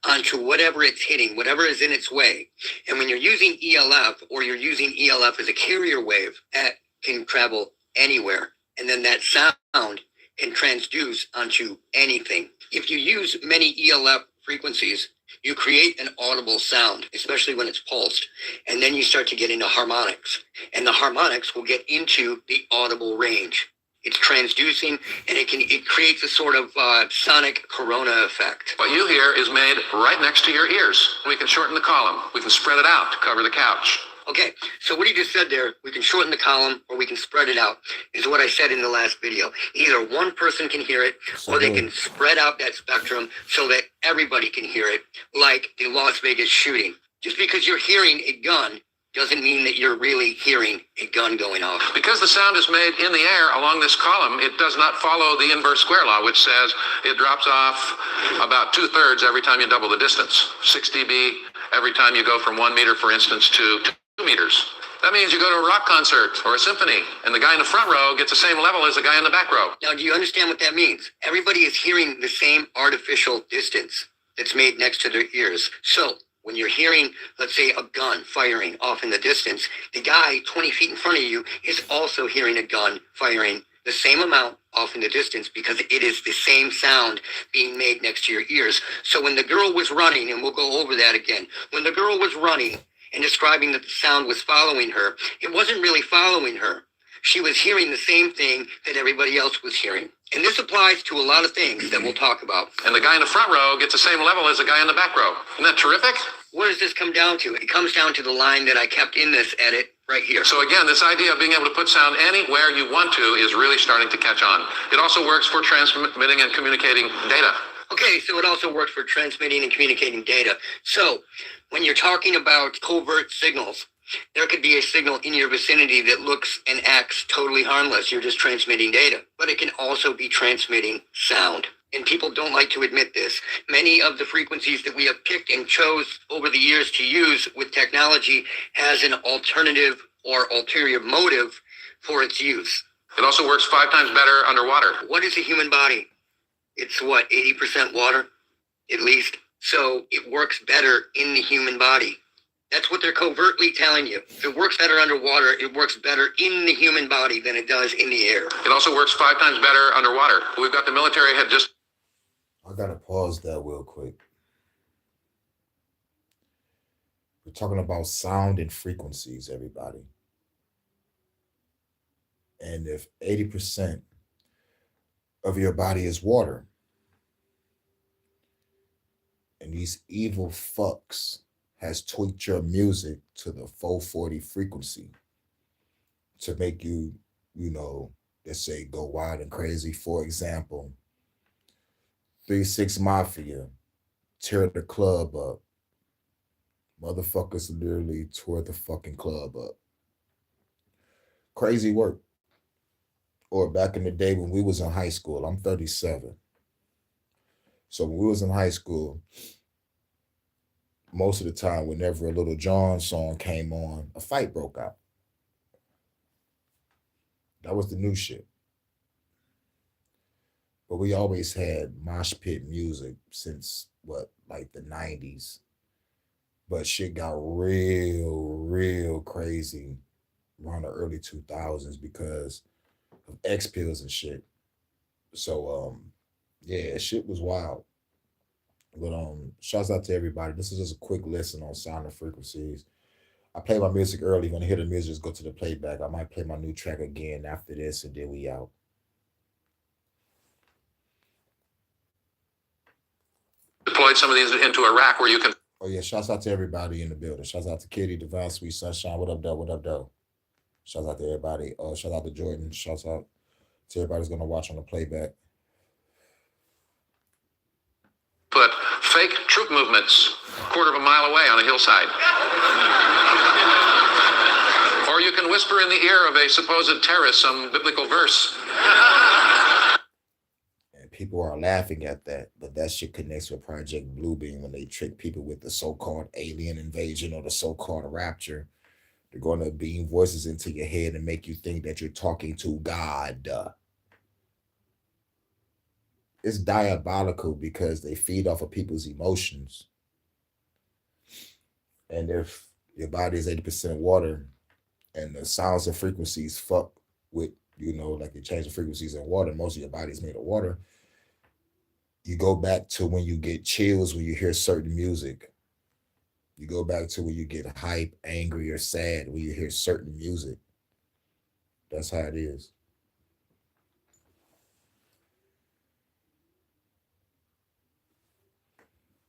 onto whatever it's hitting, whatever is in its way. And when you're using ELF, or you're using ELF as a carrier wave, that can travel anywhere. And then that sound can transduce onto anything. If you use many ELF frequencies, you create an audible sound, especially when it's pulsed. And then you start to get into harmonics. And the harmonics will get into the audible range. It's transducing, and it creates a sort of sonic corona effect. What you hear is made right next to your ears. We can shorten the column. We can spread it out to cover the couch. Okay, so what he just said there, we can shorten the column or we can spread it out, is what I said in the last video. Either one person can hear it, or they can spread out that spectrum so that everybody can hear it, like the Las Vegas shooting. Just because you're hearing a gun doesn't mean that you're really hearing a gun going off. Because the sound is made in the air along this column, it does not follow the inverse square law, which says it drops off about 2/3 every time you double the distance. 6 dB every time you go from 1 meter, for instance, to 2 meters. That means you go to a rock concert or a symphony, and the guy in the front row gets the same level as the guy in the back row. Now, do you understand what that means? Everybody is hearing the same artificial distance that's made next to their ears. So when you're hearing, let's say, a gun firing off in the distance, the guy 20 feet in front of you is also hearing a gun firing the same amount off in the distance, because it is the same sound being made next to your ears. So when the girl was running, and we'll go over that again, when the girl was running and describing that the sound was following her, it wasn't really following her. She was hearing the same thing that everybody else was hearing. And this applies to a lot of things that we'll talk about. And the guy in the front row gets the same level as the guy in the back row. Isn't that terrific? What does this come down to? It comes down to the line that I kept in this edit right here. So again, this idea of being able to put sound anywhere you want to is really starting to catch on. It also works for transmitting and communicating data. Okay, so it also works for transmitting and communicating data. So when you're talking about covert signals, there could be a signal in your vicinity that looks and acts totally harmless. You're just transmitting data. But it can also be transmitting sound. And people don't like to admit this. Many of the frequencies that we have picked and chose over the years to use with technology has an alternative or ulterior motive for its use. It also works 5 times better underwater. What is a human body? It's what, 80% water, at least? So it works better in the human body. That's what they're covertly telling you. If it works better underwater, it works better in the human body than it does in the air. It also works 5 times better underwater. We've got the military had just... I gotta pause that real quick. We're talking about sound and frequencies, everybody. And if 80% of your body is water, and these evil fucks has tweaked your music to the 440 frequency to make you, let's say, go wild and crazy. For example, 3 6 Mafia tear the club up. Motherfuckers literally tore the fucking club up. Crazy work. Or back in the day when we was in high school, I'm 37. So when we was in high school, most of the time, whenever a Little John song came on, a fight broke out. That was the new shit. But we always had mosh pit music since, like the 90s. But shit got real crazy around the early 2000s because of X pills and shit. So, yeah, shit was wild. But shouts out to everybody. This is just a quick lesson on sound and frequencies. I play my music early. When I hear the music, just go to the playback. I might play my new track again after this, and then we out. Deployed some of these into Iraq where you can... Oh, yeah, shouts out to everybody in the building. Shouts out to Kitty, Divine, Sweet Sunshine. What up, though? What up, though? Shouts out to everybody. Shout out to Jordan. Shouts out to everybody who's going to watch on the playback. Put fake troop movements a quarter of a mile away on a hillside. Or you can whisper in the ear of a supposed terrorist some biblical verse. And people are laughing at that, but that shit connects with Project Bluebeam when they trick people with the so-called alien invasion or the so-called rapture. They're going to beam voices into your head and make you think that you're talking to God. It's diabolical because they feed off of people's emotions. And if your body is 80% water and the sounds and frequencies fuck with, like you change the frequencies in water, most of your body is made of water. You go back to when you get chills when you hear certain music. You go back to when you get hype, angry, or sad when you hear certain music. That's how it is.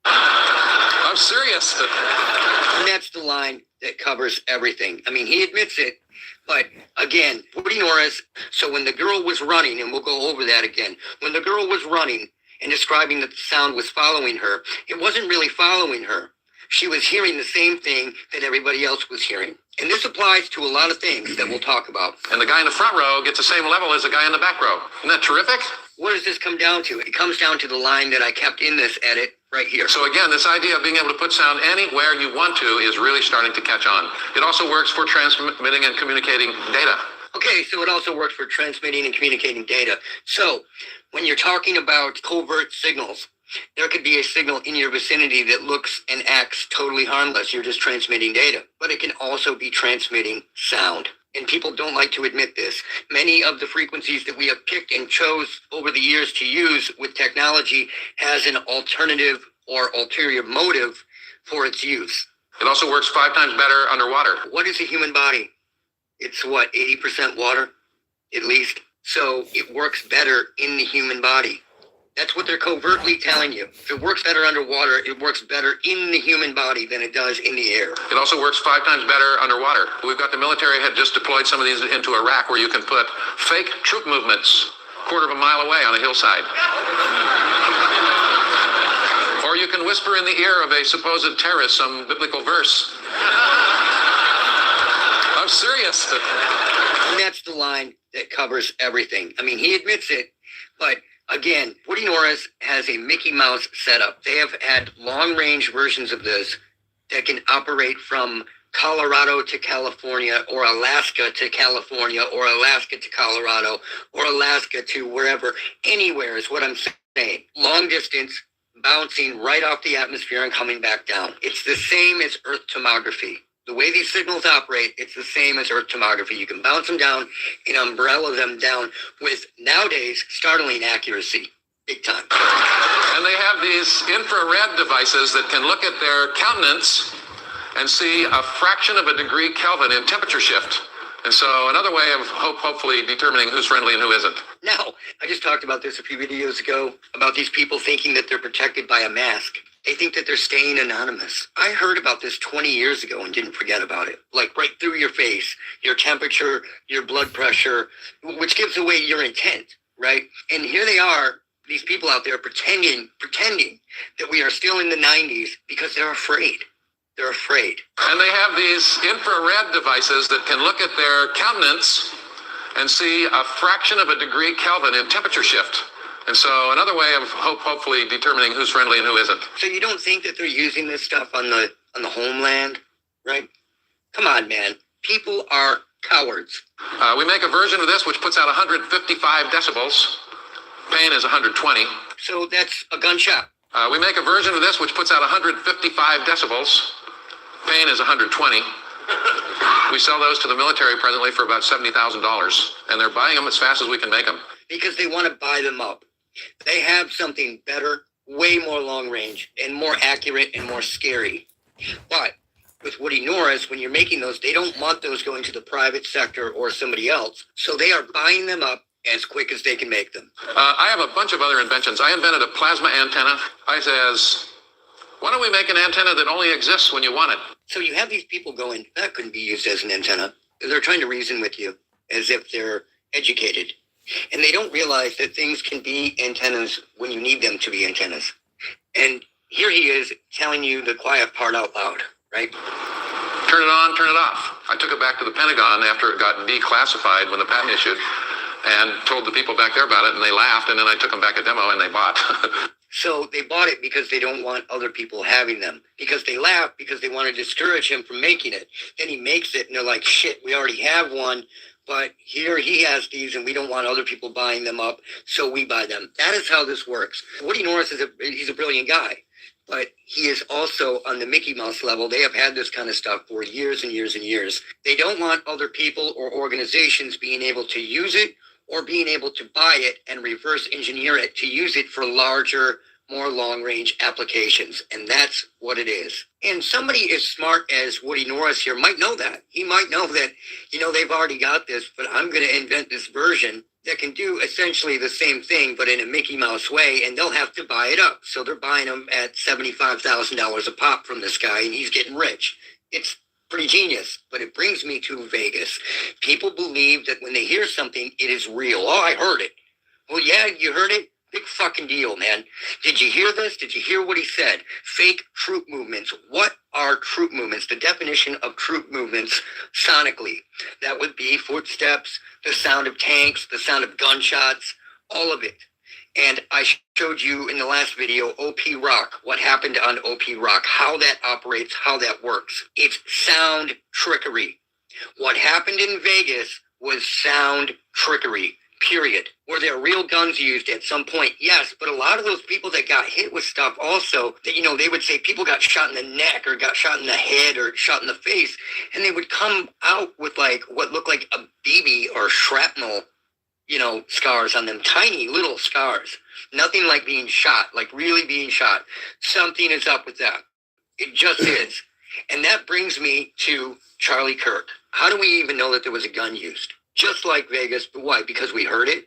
I'm serious. And that's the line that covers everything. I mean, he admits it, but again, Woody Norris, so when the girl was running, and we'll go over that again, when the girl was running and describing that the sound was following her, it wasn't really following her. She was hearing the same thing that everybody else was hearing. And this applies to a lot of things that we'll talk about. And the guy in the front row gets the same level as the guy in the back row. Isn't that terrific? What does this come down to? It comes down to the line that I kept in this edit right here. So again, this idea of being able to put sound anywhere you want to is really starting to catch on. It also works for transmitting and communicating data. Okay, so it also works for transmitting and communicating data. So when you're talking about covert signals, there could be a signal in your vicinity that looks and acts totally harmless. You're just transmitting data. But it can also be transmitting sound. And people don't like to admit this. Many of the frequencies that we have picked and chose over the years to use with technology has an alternative or ulterior motive for its use. It also works 5 times better underwater. What is a human body? It's what, 80% water, at least? So it works better in the human body. That's what they're covertly telling you. If it works better underwater, it works better in the human body than it does in the air. It also works 5 times better underwater. We've got the military had just deployed some of these into Iraq where you can put fake troop movements a quarter of a mile away on a hillside. Or you can whisper in the ear of a supposed terrorist some biblical verse. I'm serious. And that's the line that covers everything. I mean, he admits it, but Again, Woody Norris has a Mickey Mouse setup. They have had long-range versions of this that can operate from Colorado to California, or Alaska to California, or Alaska to Colorado, or Alaska to wherever. Anywhere is what I'm saying. Long distance, bouncing right off the atmosphere and coming back down. It's the same as Earth tomography. The way these signals operate, it's the same as Earth tomography. You can bounce them down and umbrella them down with, nowadays, startling accuracy. Big time. And they have these infrared devices that can look at their countenance and see a fraction of a degree Kelvin in temperature shift. And so another way of hopefully determining who's friendly and who isn't. Now, I just talked about this a few videos ago, about these people thinking that they're protected by a mask. They think that they're staying anonymous. I heard about this 20 years ago and didn't forget about it. Like right through your face, your temperature, your blood pressure, which gives away your intent, right? And here they are, these people out there pretending that we are still in the 90s because they're afraid. They're afraid. And they have these infrared devices that can look at their countenance and see a fraction of a degree Kelvin in temperature shift. And so another way of hopefully determining who's friendly and who isn't. So you don't think that they're using this stuff on the homeland, right? Come on, man. People are cowards. We make a version of this which puts out 155 decibels. Pain is 120. So that's a gunshot. We make a version of this which puts out 155 decibels. Pain is 120. We sell those to the military presently for about $70,000, and they're buying them as fast as we can make them. Because they want to buy them up. They have something better, way more long range, and more accurate and more scary. But with Woody Norris, when you're making those, they don't want those going to the private sector or somebody else. So they are buying them up as quick as they can make them. I have a bunch of other inventions. I invented a plasma antenna. I says, why don't we make an antenna that only exists when you want it? So you have these people going, that couldn't be used as an antenna. They're trying to reason with you as if they're educated. And they don't realize that things can be antennas when you need them to be antennas. And here he is telling you the quiet part out loud, right? Turn it on, turn it off. I took it back to the Pentagon after it got declassified when the patent issued and told the people back there about it, and they laughed, and then I took them back a demo and they bought. So they bought it because they don't want other people having them. Because they laugh because they want to discourage him from making it. Then he makes it and they're like, shit, we already have one. But here he has these and we don't want other people buying them up, so we buy them. That is how this works. Woody Norris he's a brilliant guy, but he is also on the Mickey Mouse level. They have had this kind of stuff for years and years and years. They don't want other people or organizations being able to use it or being able to buy it and reverse engineer it to use it for larger, more long-range applications. And that's what it is. And somebody as smart as Woody Norris here might know that. He might know that, they've already got this, but I'm going to invent this version that can do essentially the same thing, but in a Mickey Mouse way, and they'll have to buy it up. So they're buying them at $75,000 a pop from this guy, and he's getting rich. It's pretty genius, but it brings me to Vegas. People believe that when they hear something, it is real. Oh, I heard it. Well, yeah, you heard it? Big fucking deal, man. Did you hear this? Did you hear what he said? Fake troop movements. What are troop movements? The definition of troop movements sonically. That would be footsteps, the sound of tanks, the sound of gunshots, all of it. And I showed you in the last video, OP Rock, what happened on OP Rock, how that operates, how that works. It's sound trickery. What happened in Vegas was sound trickery. Period. Were there real guns used at some point? Yes, but a lot of those people that got hit with stuff also, that, they would say people got shot in the neck or got shot in the head or shot in the face, and they would come out with like what looked like a BB or shrapnel, scars on them, tiny little scars. Nothing like being shot, like really being shot. Something is up with that. It just is. And that brings me to Charlie Kirk. How do we even know that there was a gun used? Just like Vegas, but why? Because we heard it?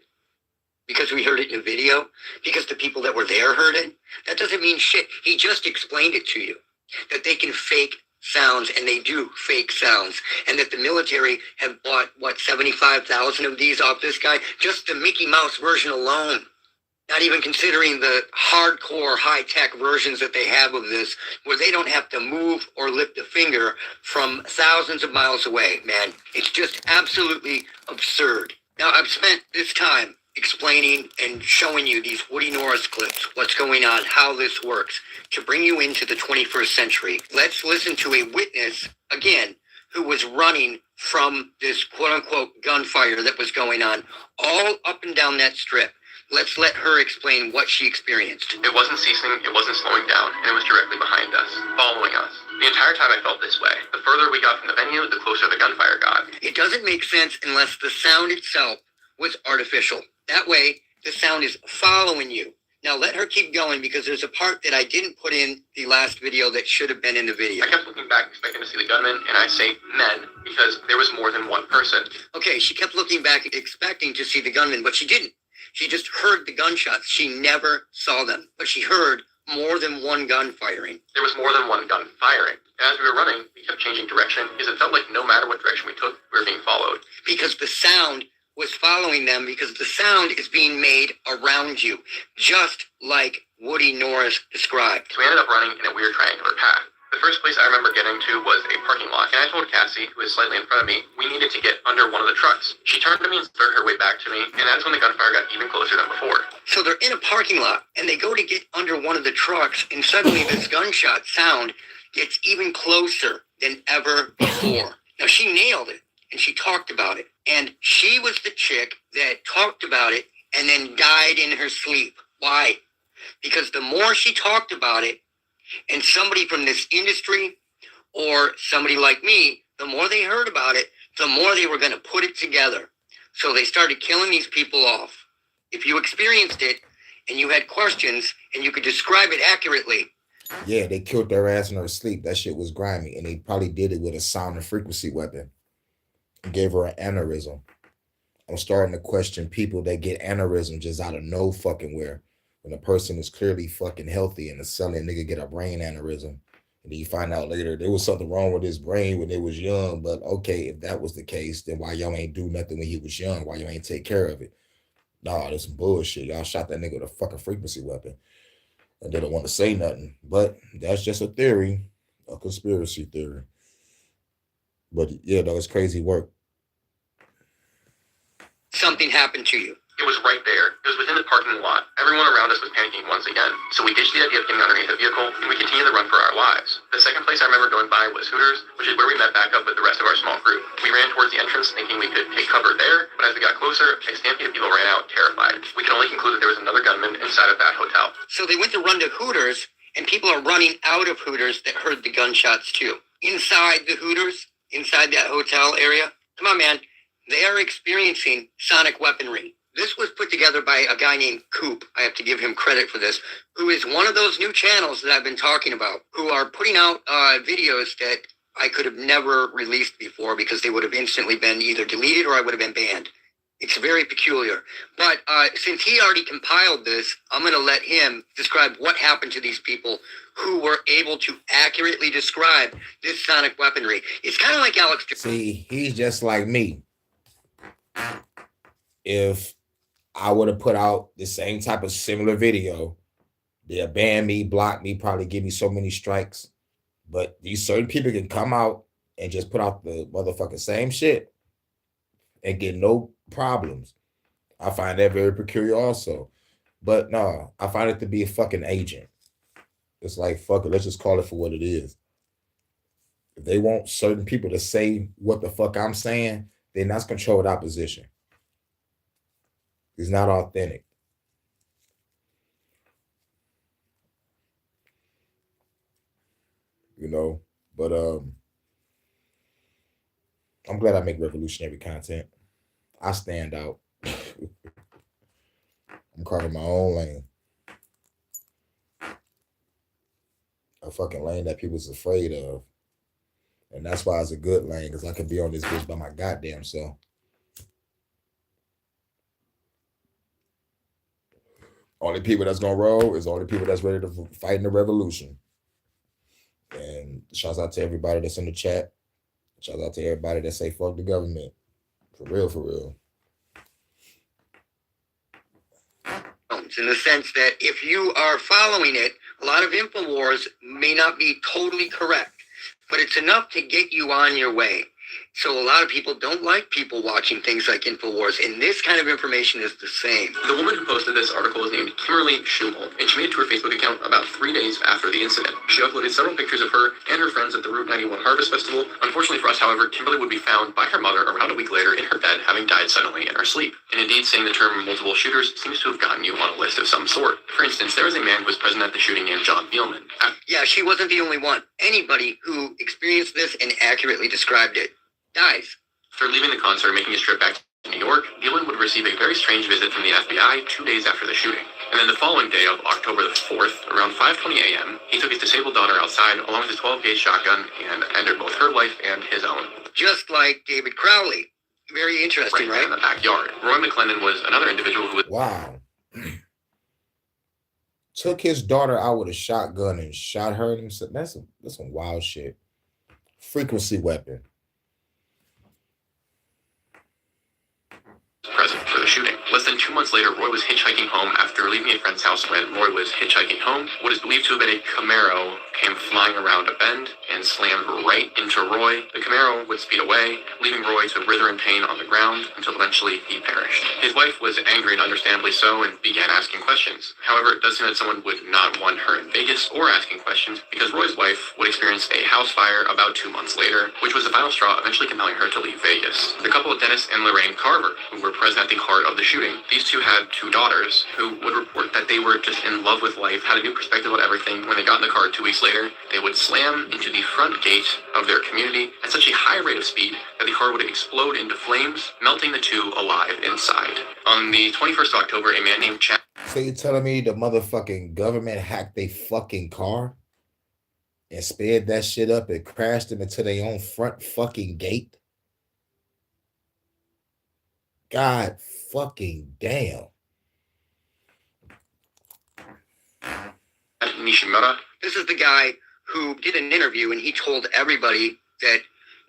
Because we heard it in a video? Because the people that were there heard it? That doesn't mean shit. He just explained it to you. That they can fake sounds, and they do fake sounds. And that the military have bought, 75,000 of these off this guy? Just the Mickey Mouse version alone. Not even considering the hardcore high-tech versions that they have of this, where they don't have to move or lift a finger from thousands of miles away, man. It's just absolutely absurd. Now, I've spent this time explaining and showing you these Woody Norris clips, what's going on, how this works, to bring you into the 21st century. Let's listen to a witness, again, who was running from this quote-unquote gunfire that was going on all up and down that strip. Let's let her explain what she experienced. It wasn't ceasing, it wasn't slowing down, and it was directly behind us, following us. The entire time I felt this way. The further we got from the venue, the closer the gunfire got. It doesn't make sense unless the sound itself was artificial. That way, the sound is following you. Now let her keep going because there's a part that I didn't put in the last video that should have been in the video. I kept looking back expecting to see the gunman, and I say men because there was more than one person. Okay, she kept looking back expecting to see the gunman, but she didn't. She just heard the gunshots. She never saw them, but she heard more than one gun firing. There was more than one gun firing. And as we were running, we kept changing direction because it felt like no matter what direction we took, we were being followed. Because the sound was following them, because the sound is being made around you, just like Woody Norris described. So we ended up running in a weird triangular path. The first place I remember getting to was a parking lot, and I told Cassie, who was slightly in front of me, we needed to get under one of the trucks. She turned to me and started her way back to me, and that's when the gunfire got even closer than before. So they're in a parking lot, and they go to get under one of the trucks, and suddenly this gunshot sound gets even closer than ever before. Now, she nailed it, and she talked about it. And she was the chick that talked about it and then died in her sleep. Why? Because the more she talked about it, and somebody from this industry or somebody like me, the more they heard about it, the more they were going to put it together. So they started killing these people off. If you experienced it and you had questions and you could describe it accurately. Yeah, they killed their ass in her sleep. That shit was grimy. And they probably did it with a sound and frequency weapon. And gave her an aneurysm. I'm starting to question people that get aneurysm just out of no fucking where. When a person is clearly fucking healthy and a selling nigga get a brain aneurysm. And then you find out later there was something wrong with his brain when they was young. But okay, if that was the case, then why y'all ain't do nothing when he was young? Why y'all ain't take care of it? Nah, that's some bullshit. Y'all shot that nigga with a fucking frequency weapon. And they don't want to say nothing. But that's just a theory, a conspiracy theory. But yeah, though, it's crazy work. Something happened to you. It was right there. It was within the parking lot. Everyone around us was panicking once again. So we ditched the idea of getting underneath the vehicle, and we continued the run for our lives. The second place I remember going by was Hooters, which is where we met back up with the rest of our small group. We ran towards the entrance thinking we could take cover there, but as we got closer, a stampede of people ran out, terrified. We could only conclude that there was another gunman inside of that hotel. So they went to run to Hooters, and people are running out of Hooters that heard the gunshots too. Inside the Hooters, inside that hotel area, come on, man, they are experiencing sonic weaponry. This was put together by a guy named Coop. I have to give him credit for this, who is one of those new channels that I've been talking about, who are putting out videos that I could have never released before because they would have instantly been either deleted or I would have been banned. It's very peculiar. But since he already compiled this, I'm going to let him describe what happened to these people who were able to accurately describe this sonic weaponry. It's kind of like Alex. See, he's just like me. If I would have put out the same type of similar video, they'll ban me, block me, probably give me so many strikes. But these certain people can come out and just put out the motherfucking same shit and get no problems. I find that very peculiar also. But no, I find it to be a fucking agent. It's like, fuck it, let's just call it for what it is. If they want certain people to say what the fuck I'm saying, then that's controlled opposition. It's not authentic. You know, but I'm glad I make revolutionary content. I stand out. I'm carving my own lane. A fucking lane that people's afraid of. And that's why it's a good lane, because I can be on this bitch by my goddamn self. Only people that's gonna roll is only people that's ready to fight in the revolution. And shouts out to everybody that's in the chat. Shouts out to everybody that say fuck the government. For real, for real. In the sense that if you are following it, a lot of InfoWars may not be totally correct, but it's enough to get you on your way. So a lot of people don't like people watching things like InfoWars, and this kind of information is the same. The woman who posted this article is named Kimberly Schumel, and she made it to her Facebook account about 3 days after the incident. She uploaded several pictures of her and her friends at the Route 91 Harvest Festival. Unfortunately for us, however, Kimberly would be found by her mother around a week later in her bed, having died suddenly in her sleep. And indeed, saying the term multiple shooters seems to have gotten you on a list of some sort. For instance, there was a man who was present at the shooting named John Beelman. Yeah, she wasn't the only one. Anybody who experienced this and accurately described it dies. After leaving the concert and making his trip back to New York, Beelman would receive a very strange visit from the FBI 2 days after the shooting. And then the following day of October the 4th, around 5:20 a.m., he took his disabled daughter outside along with his 12-gauge shotgun and ended both her life and his own. Just like David Crowley. Very interesting, right? In the backyard. Roy McClendon was another individual who was... Wow. Took his daughter out with a shotgun and shot her himself. That's some wild shit. Frequency weapon. present for the shooting. Less than 2 months later, Roy was hitchhiking home after leaving a friend's house. When Roy was hitchhiking home, what is believed to have been a Camaro came flying around a bend and slammed right into Roy. The Camaro would speed away, leaving Roy to writhe in pain on the ground until eventually he perished. His wife was angry, and understandably so, and began asking questions. However, it does seem that someone would not want her in Vegas or asking questions, because Roy's wife would experience a house fire about 2 months later, which was the final straw, eventually compelling her to leave Vegas. The couple of Dennis and Lorraine Carver, who were present at the heart of the shooting, these two had 2 daughters who would report that they were just in love with life, had a new perspective on everything. When they got in the car 2 weeks later, they would slam into the front gate of their community at such a high rate of speed that the car would explode into flames, melting the 2 alive inside. On the 21st of October, a man named Chad... So you telling me the motherfucking government hacked their fucking car and sped that shit up and crashed them into their own front fucking gate? God fucking damn. Nishimura. This is the guy who did an interview, and he told everybody that,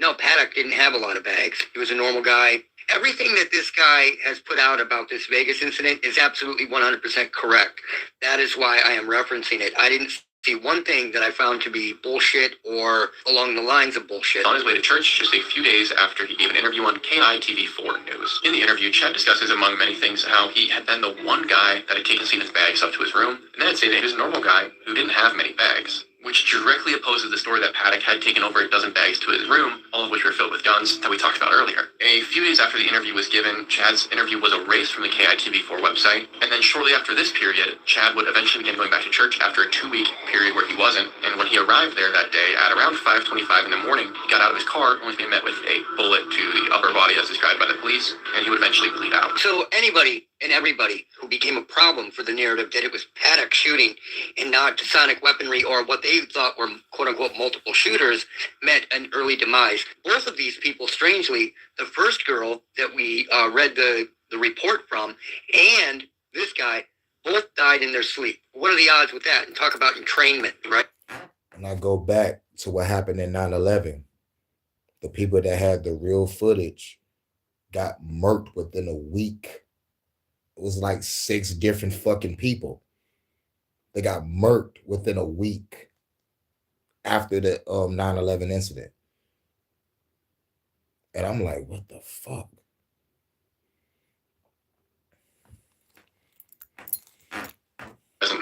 no, Paddock didn't have a lot of bags. He was a normal guy. Everything that this guy has put out about this Vegas incident is absolutely 100% correct. That is why I am referencing it. I didn't see one thing that I found to be bullshit or along the lines of bullshit. On his way to church just a few days after he gave an interview on KITV4 News. In the interview, Chad discusses, among many things, how he had been the one guy that had taken Stephen's bags up to his room, and then had said that he was a normal guy who didn't have many bags, which directly opposes the story that Paddock had taken over a dozen bags to his room, all of which were filled with guns that we talked about earlier. A few days after the interview was given, Chad's interview was erased from the KITV4 website, and then shortly after this period, Chad would eventually begin going back to church after a 2-week period where he wasn't, and when he arrived there that day at around 5:25 in the morning, he got out of his car only to be met with a bullet to the upper body as described by the police, and he would eventually bleed out. So anybody and everybody who became a problem for the narrative that it was Paddock shooting and not sonic weaponry or what they thought were quote-unquote multiple shooters met an early demise. Both of these people, strangely, the first girl that we read the report from and this guy, both died in their sleep. What are the odds with that? And talk about entrainment, right? And I go back to what happened in 9/11. The people that had the real footage got murked within a week. It was like 6 different fucking people. They got murked within a week after the 9/11 incident. And I'm like, what the fuck?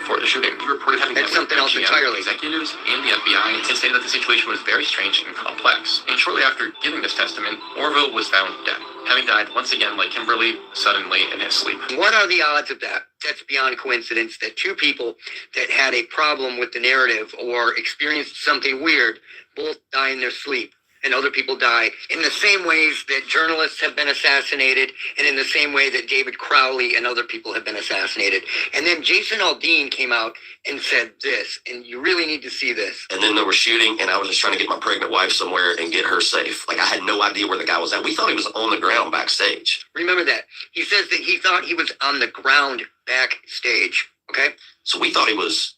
For the shooting, he reported having That's something else entirely. Executives and the FBI, and stated that the situation was very strange and complex. And shortly after giving this testament, Orville was found dead, having died once again like Kimberly, suddenly in his sleep. What are the odds of that? That's beyond coincidence that 2 people that had a problem with the narrative or experienced something weird both die in their sleep. And other people die in the same ways that journalists have been assassinated and in the same way that David Crowley and other people have been assassinated. And then Jason Aldean came out and said this, and you really need to see this. And then they were shooting, and I was just trying to get my pregnant wife somewhere and get her safe. Like, I had no idea where the guy was at. We thought he was on the ground backstage. Remember that. He says that he thought he was on the ground backstage, okay? So we thought he was,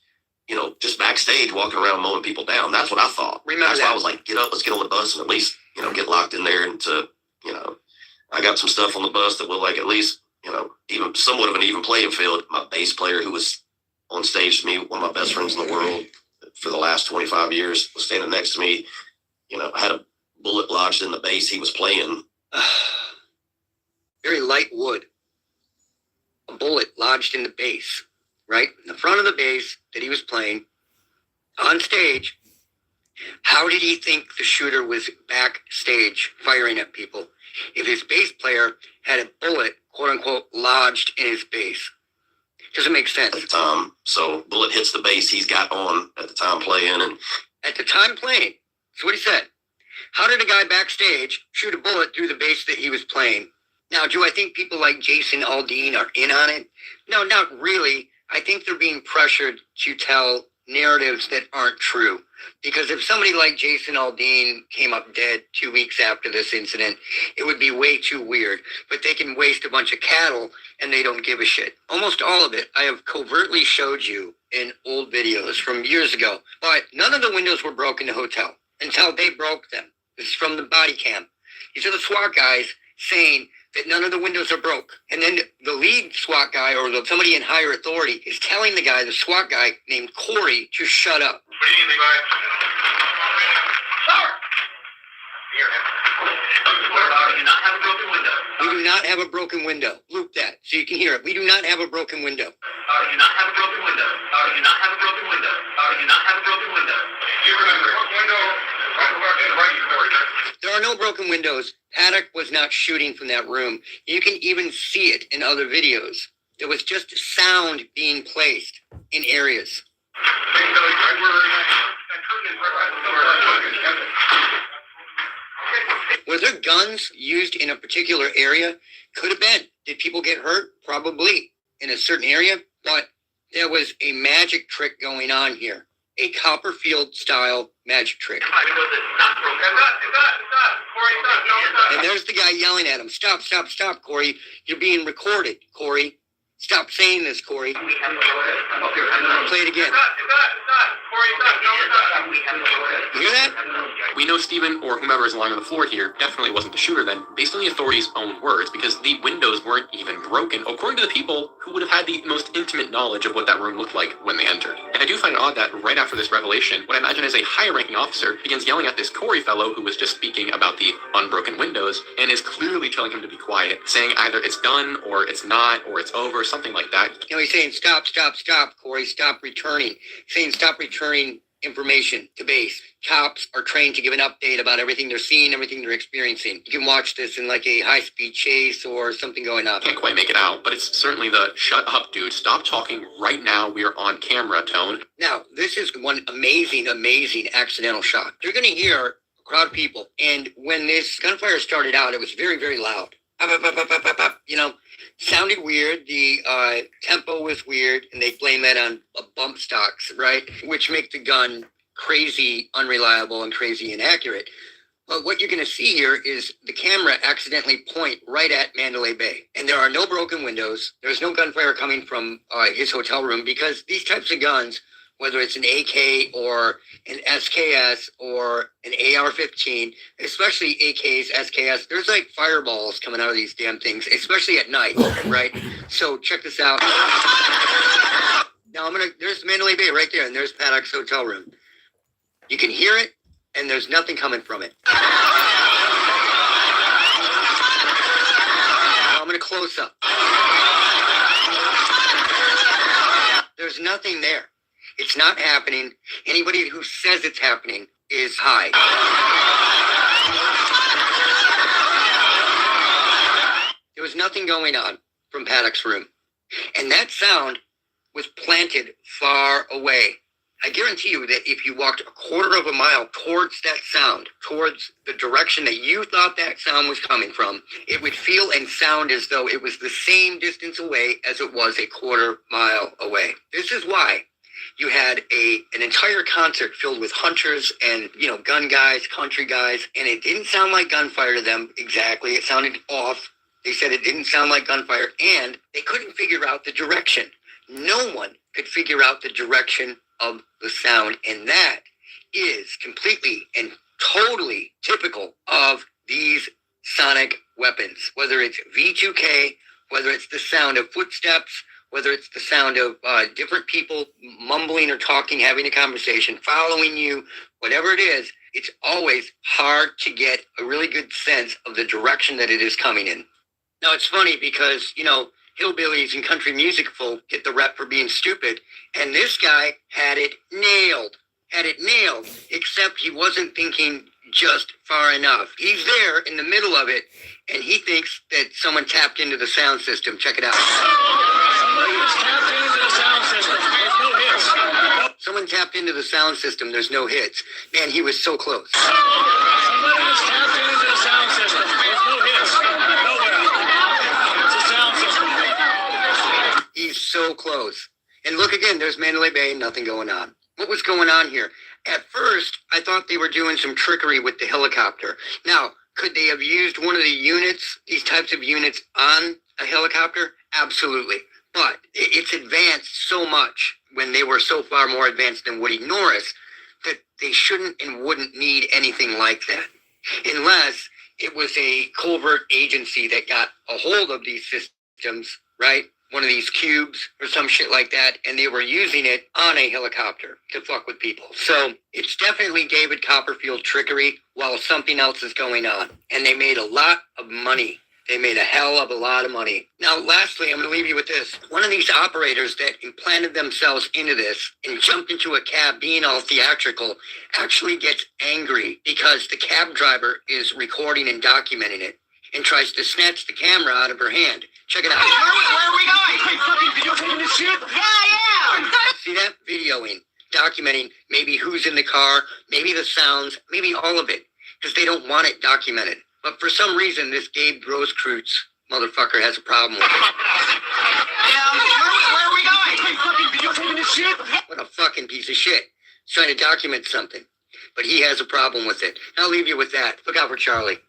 you know, just backstage walking around mowing people down. That's what I thought. Remember That's that. why I was like, get up, let's get on the bus and at least, you know, get locked in there. And to, you know, I got some stuff on the bus that will, like, at least, you know, even somewhat of an even playing field. My bass player, who was on stage with me, one of my best friends in the world for the last 25 years, was standing next to me. You know, I had a bullet lodged in the bass he was playing. Very light wood. A bullet lodged in the bass, right? In the front of the bass that he was playing on stage. How did he think the shooter was backstage firing at people if his bass player had a bullet, quote unquote, lodged in his bass? Doesn't make sense. At the time, so bullet hits the bass he's got on at the time playing, and at the time playing. That's what he said. How did a guy backstage shoot a bullet through the bass that he was playing? Now, do I think people like Jason Aldean are in on it? No, not really. I think they're being pressured to tell narratives that aren't true. Because if somebody like Jason Aldean came up dead 2 weeks after this incident, it would be way too weird. But they can waste a bunch of cattle and they don't give a shit. Almost all of it I have covertly showed you in old videos from years ago. But none of the windows were broken in the hotel until they broke them. This is from the body cam. These are the SWAT guys saying that none of the windows are broke. And then the lead SWAT guy or somebody in higher authority is telling the guy, the SWAT guy named Corey, to shut up. What do you need, guys? Sir! Here. We do not have a broken window. We do not have a broken window. Loop that so you can hear it. We do not have a broken window. We do not have a broken window. We do not have a broken window. We do not have a broken window. You remember, window, there are no broken windows. Paddock was not shooting from that room. You can even see it in other videos. There was just sound being placed in areas. Were there guns used in a particular area? Could have been. Did people get hurt? Probably in a certain area. But there was a magic trick going on here. A Copperfield style magic trick. And there's the guy yelling at him. Stop, stop, stop, Corey. You're being recorded, Corey. Stop saying this, Corey. Play it again. You hear that? We know Steven, or whomever is lying on the floor here, definitely wasn't the shooter then, based on the authorities' own words, because the windows weren't even broken, according to the people who would have had the most intimate knowledge of what that room looked like when they entered. And I do find it odd that right after this revelation, what I imagine is a higher-ranking officer begins yelling at this Corey fellow who was just speaking about the unbroken windows, and is clearly telling him to be quiet, saying either it's done, or it's not, or it's over, something like that. You know, he's saying, stop, stop, stop, Corey, stop returning. He's saying, stop returning information to base. Cops are trained to give an update about everything they're seeing, everything they're experiencing. You can watch this in like a high-speed chase or something going on. Can't quite make it out, but it's certainly the shut up, dude, stop talking right now, we are on camera tone. Now, this is one amazing, amazing accidental shot. You're going to hear a crowd of people, and when this gunfire started out, it was very, very loud. You know, sounded weird. The tempo was weird, and they blame that on bump stocks, right? Which make the gun crazy unreliable and crazy inaccurate. But what you're going to see here is the camera accidentally point right at Mandalay Bay. And there are no broken windows. There's no gunfire coming from his hotel room, because these types of guns, whether it's an AK or an SKS or an AR-15, especially AKs, SKS, there's like fireballs coming out of these damn things, especially at night, right? So check this out. Now there's Mandalay Bay right there, and there's Paddock's hotel room. You can hear it, and there's nothing coming from it. Now I'm going to close up. There's nothing there. It's not happening. Anybody who says it's happening is high. There was nothing going on from Paddock's room. And that sound was planted far away. I guarantee you that if you walked a quarter of a mile towards that sound, towards the direction that you thought that sound was coming from, it would feel and sound as though it was the same distance away as it was a quarter mile away. This is why you had an entire concert filled with hunters and, you know, gun guys, country guys, and it didn't sound like gunfire to them exactly. It sounded off. They said it didn't sound like gunfire, and they couldn't figure out the direction. No one could figure out the direction of the sound, and that is completely and totally typical of these sonic weapons, whether it's V2K, whether it's the sound of footsteps, whether it's the sound of different people mumbling or talking, having a conversation, following you, whatever it is, it's always hard to get a really good sense of the direction that it is coming in. Now, it's funny because, hillbillies and country music folk get the rep for being stupid, and this guy had it nailed, except he wasn't thinking just far enough. He's there in the middle of it, and he thinks that someone tapped into the sound system. Check it out. Someone tapped into the sound system. There's no hits. Man, he was so close. He's so close. And look again, there's Mandalay Bay, nothing going on. What was going on here? At first, I thought they were doing some trickery with the helicopter. Now, could they have used one of the units, these types of units, on a helicopter? Absolutely. But it's advanced so much when they were so far more advanced than Woody Norris that they shouldn't and wouldn't need anything like that. Unless it was a covert agency that got a hold of these systems, right? One of these cubes or some shit like that, and they were using it on a helicopter to fuck with people. So it's definitely David Copperfield trickery while something else is going on. And they made a lot of money. They made a hell of a lot of money. Now, lastly, I'm going to leave you with this. One of these operators that implanted themselves into this and jumped into a cab being all theatrical actually gets angry because the cab driver is recording and documenting it and tries to snatch the camera out of her hand. Check it out. Where are we going? Wait, fucking videotaping this shit? Yeah, I am! See that? Videoing, documenting maybe who's in the car, maybe the sounds, maybe all of it, because they don't want it documented. But for some reason, this Gabe Grosskreutz motherfucker has a problem with it. Where are we going? Wait, fucking videotaping this shit? What a fucking piece of shit. He's trying to document something, but he has a problem with it. I'll leave you with that. Look out for Charlie.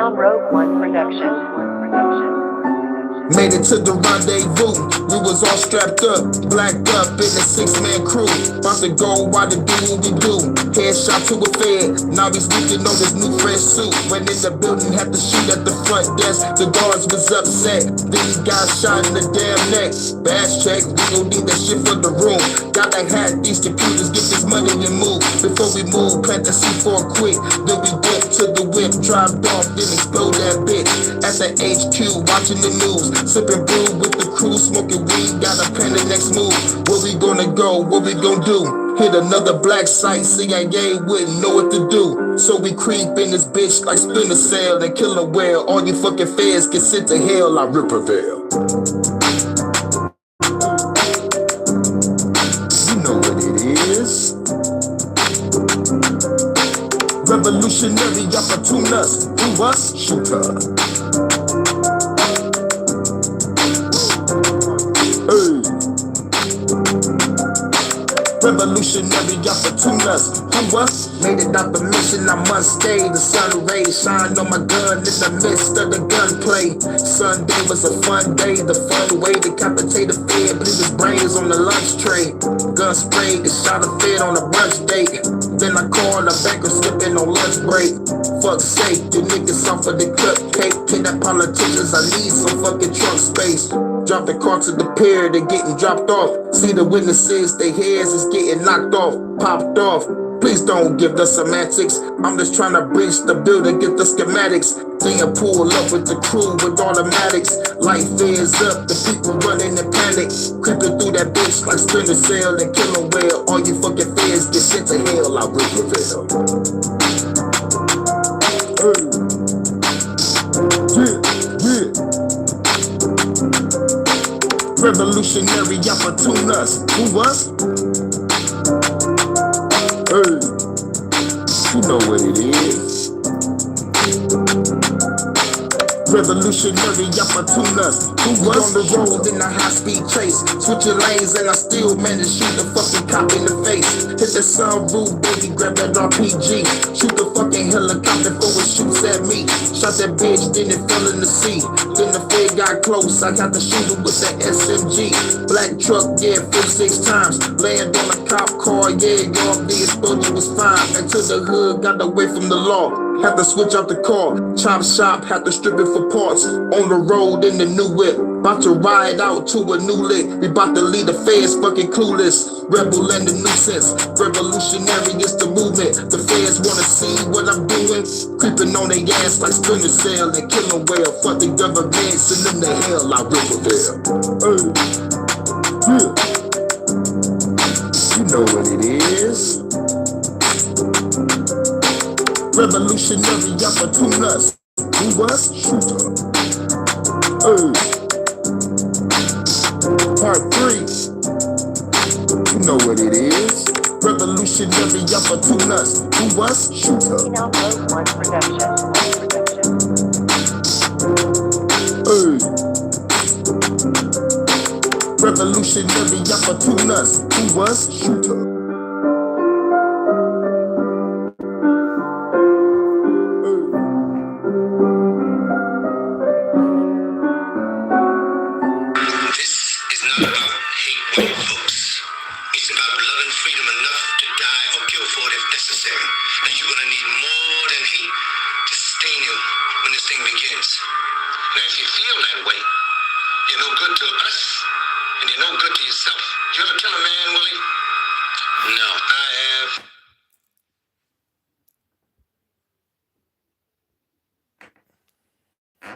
Rogue One Production. Made it to the rendezvous. We was all strapped up, blacked up in a 6-man crew. About to go while the do what we do. Headshot to a fed. Now he's looking on his new fresh suit. Went in the building, had to shoot at the front desk. The guards was upset. These guys shot in the damn neck. Bass check, we gon' need that shit for the room. Gotta hack these computers, get this money and move. Before we move, plant the C4 quick. Then we dip to the whip, dropped off, then explode that bitch. At the HQ, watching the news. Sipping brew with the crew, smoking weed, got a plan the next move. Where we gonna go, what we gonna do? Hit another black site, CIA wouldn't know what to do. So we creep in this bitch like Splinter Cell and kill a whale. All you fucking feds get sent to hell like Ripperville. You know what it is. Revolutionary opportunists, who us? Shooter. Revolutionary opportunists, who us? Made it out the mission, I must stay. The sun rays shine on my gun in the midst of the gunplay. Sunday was a fun day, the fun way to decapitate a fed, blew his brains on the lunch tray. Gun sprayed, the shot a fed on a brunch date. Then I called a banker skipping on lunch break. Fuck's sake, you niggas off of the cupcake. Kidnap politicians, I need some fucking trunk space. Drop the car to the pier, they getting dropped off. See the witnesses, their heads is getting knocked off, popped off. Please don't give the semantics. I'm just trying to bridge the building, get the schematics. Then pull up with the crew with automatics. Light flares up, the people running in panic. Creeping through that bitch like Splinter Cell and kill a whale. All you fucking feds get sent to hell like Ripperville. Yeah. Revolutionary opportunists, who us? Hey, you know what it is. Revolutionary opportunist. Who was on the road in a high-speed chase? Switching lanes and I still managed to shoot the fucking cop in the face. Hit the sunroof, baby, grab that RPG. Shoot the fucking helicopter before it shoots at me. Shot that bitch, then it fell in the sea. Then the fed got close, I got the shooter with the SMG. Black truck, yeah, 46 times. Land on a cop car, yeah, yo, the explosion was fine. Until the hood got away from the law. Had to switch out the car, chop shop, had to strip it for parts. On the road in the new whip, about to ride out to a new lick. We about to lead the feds fucking clueless. Rebel and the nuisance, revolutionary is the movement. The feds wanna see what I'm doing. Creeping on their ass like Splinter Cell and killing well. Fuck the government, send them to hell like Riverdale. Hey, yeah. You know what it is. Revolutionary opportunist. Who was? Shooter. Hey. Part 3. You know what it is. Revolutionary opportunist. Who was? Shooter. Hey. Revolutionary opportunist. Who was? Shooter. Now, if you feel that way, you're no good to us, and you're no good to yourself. You ever kill a man, Willie? No. I have.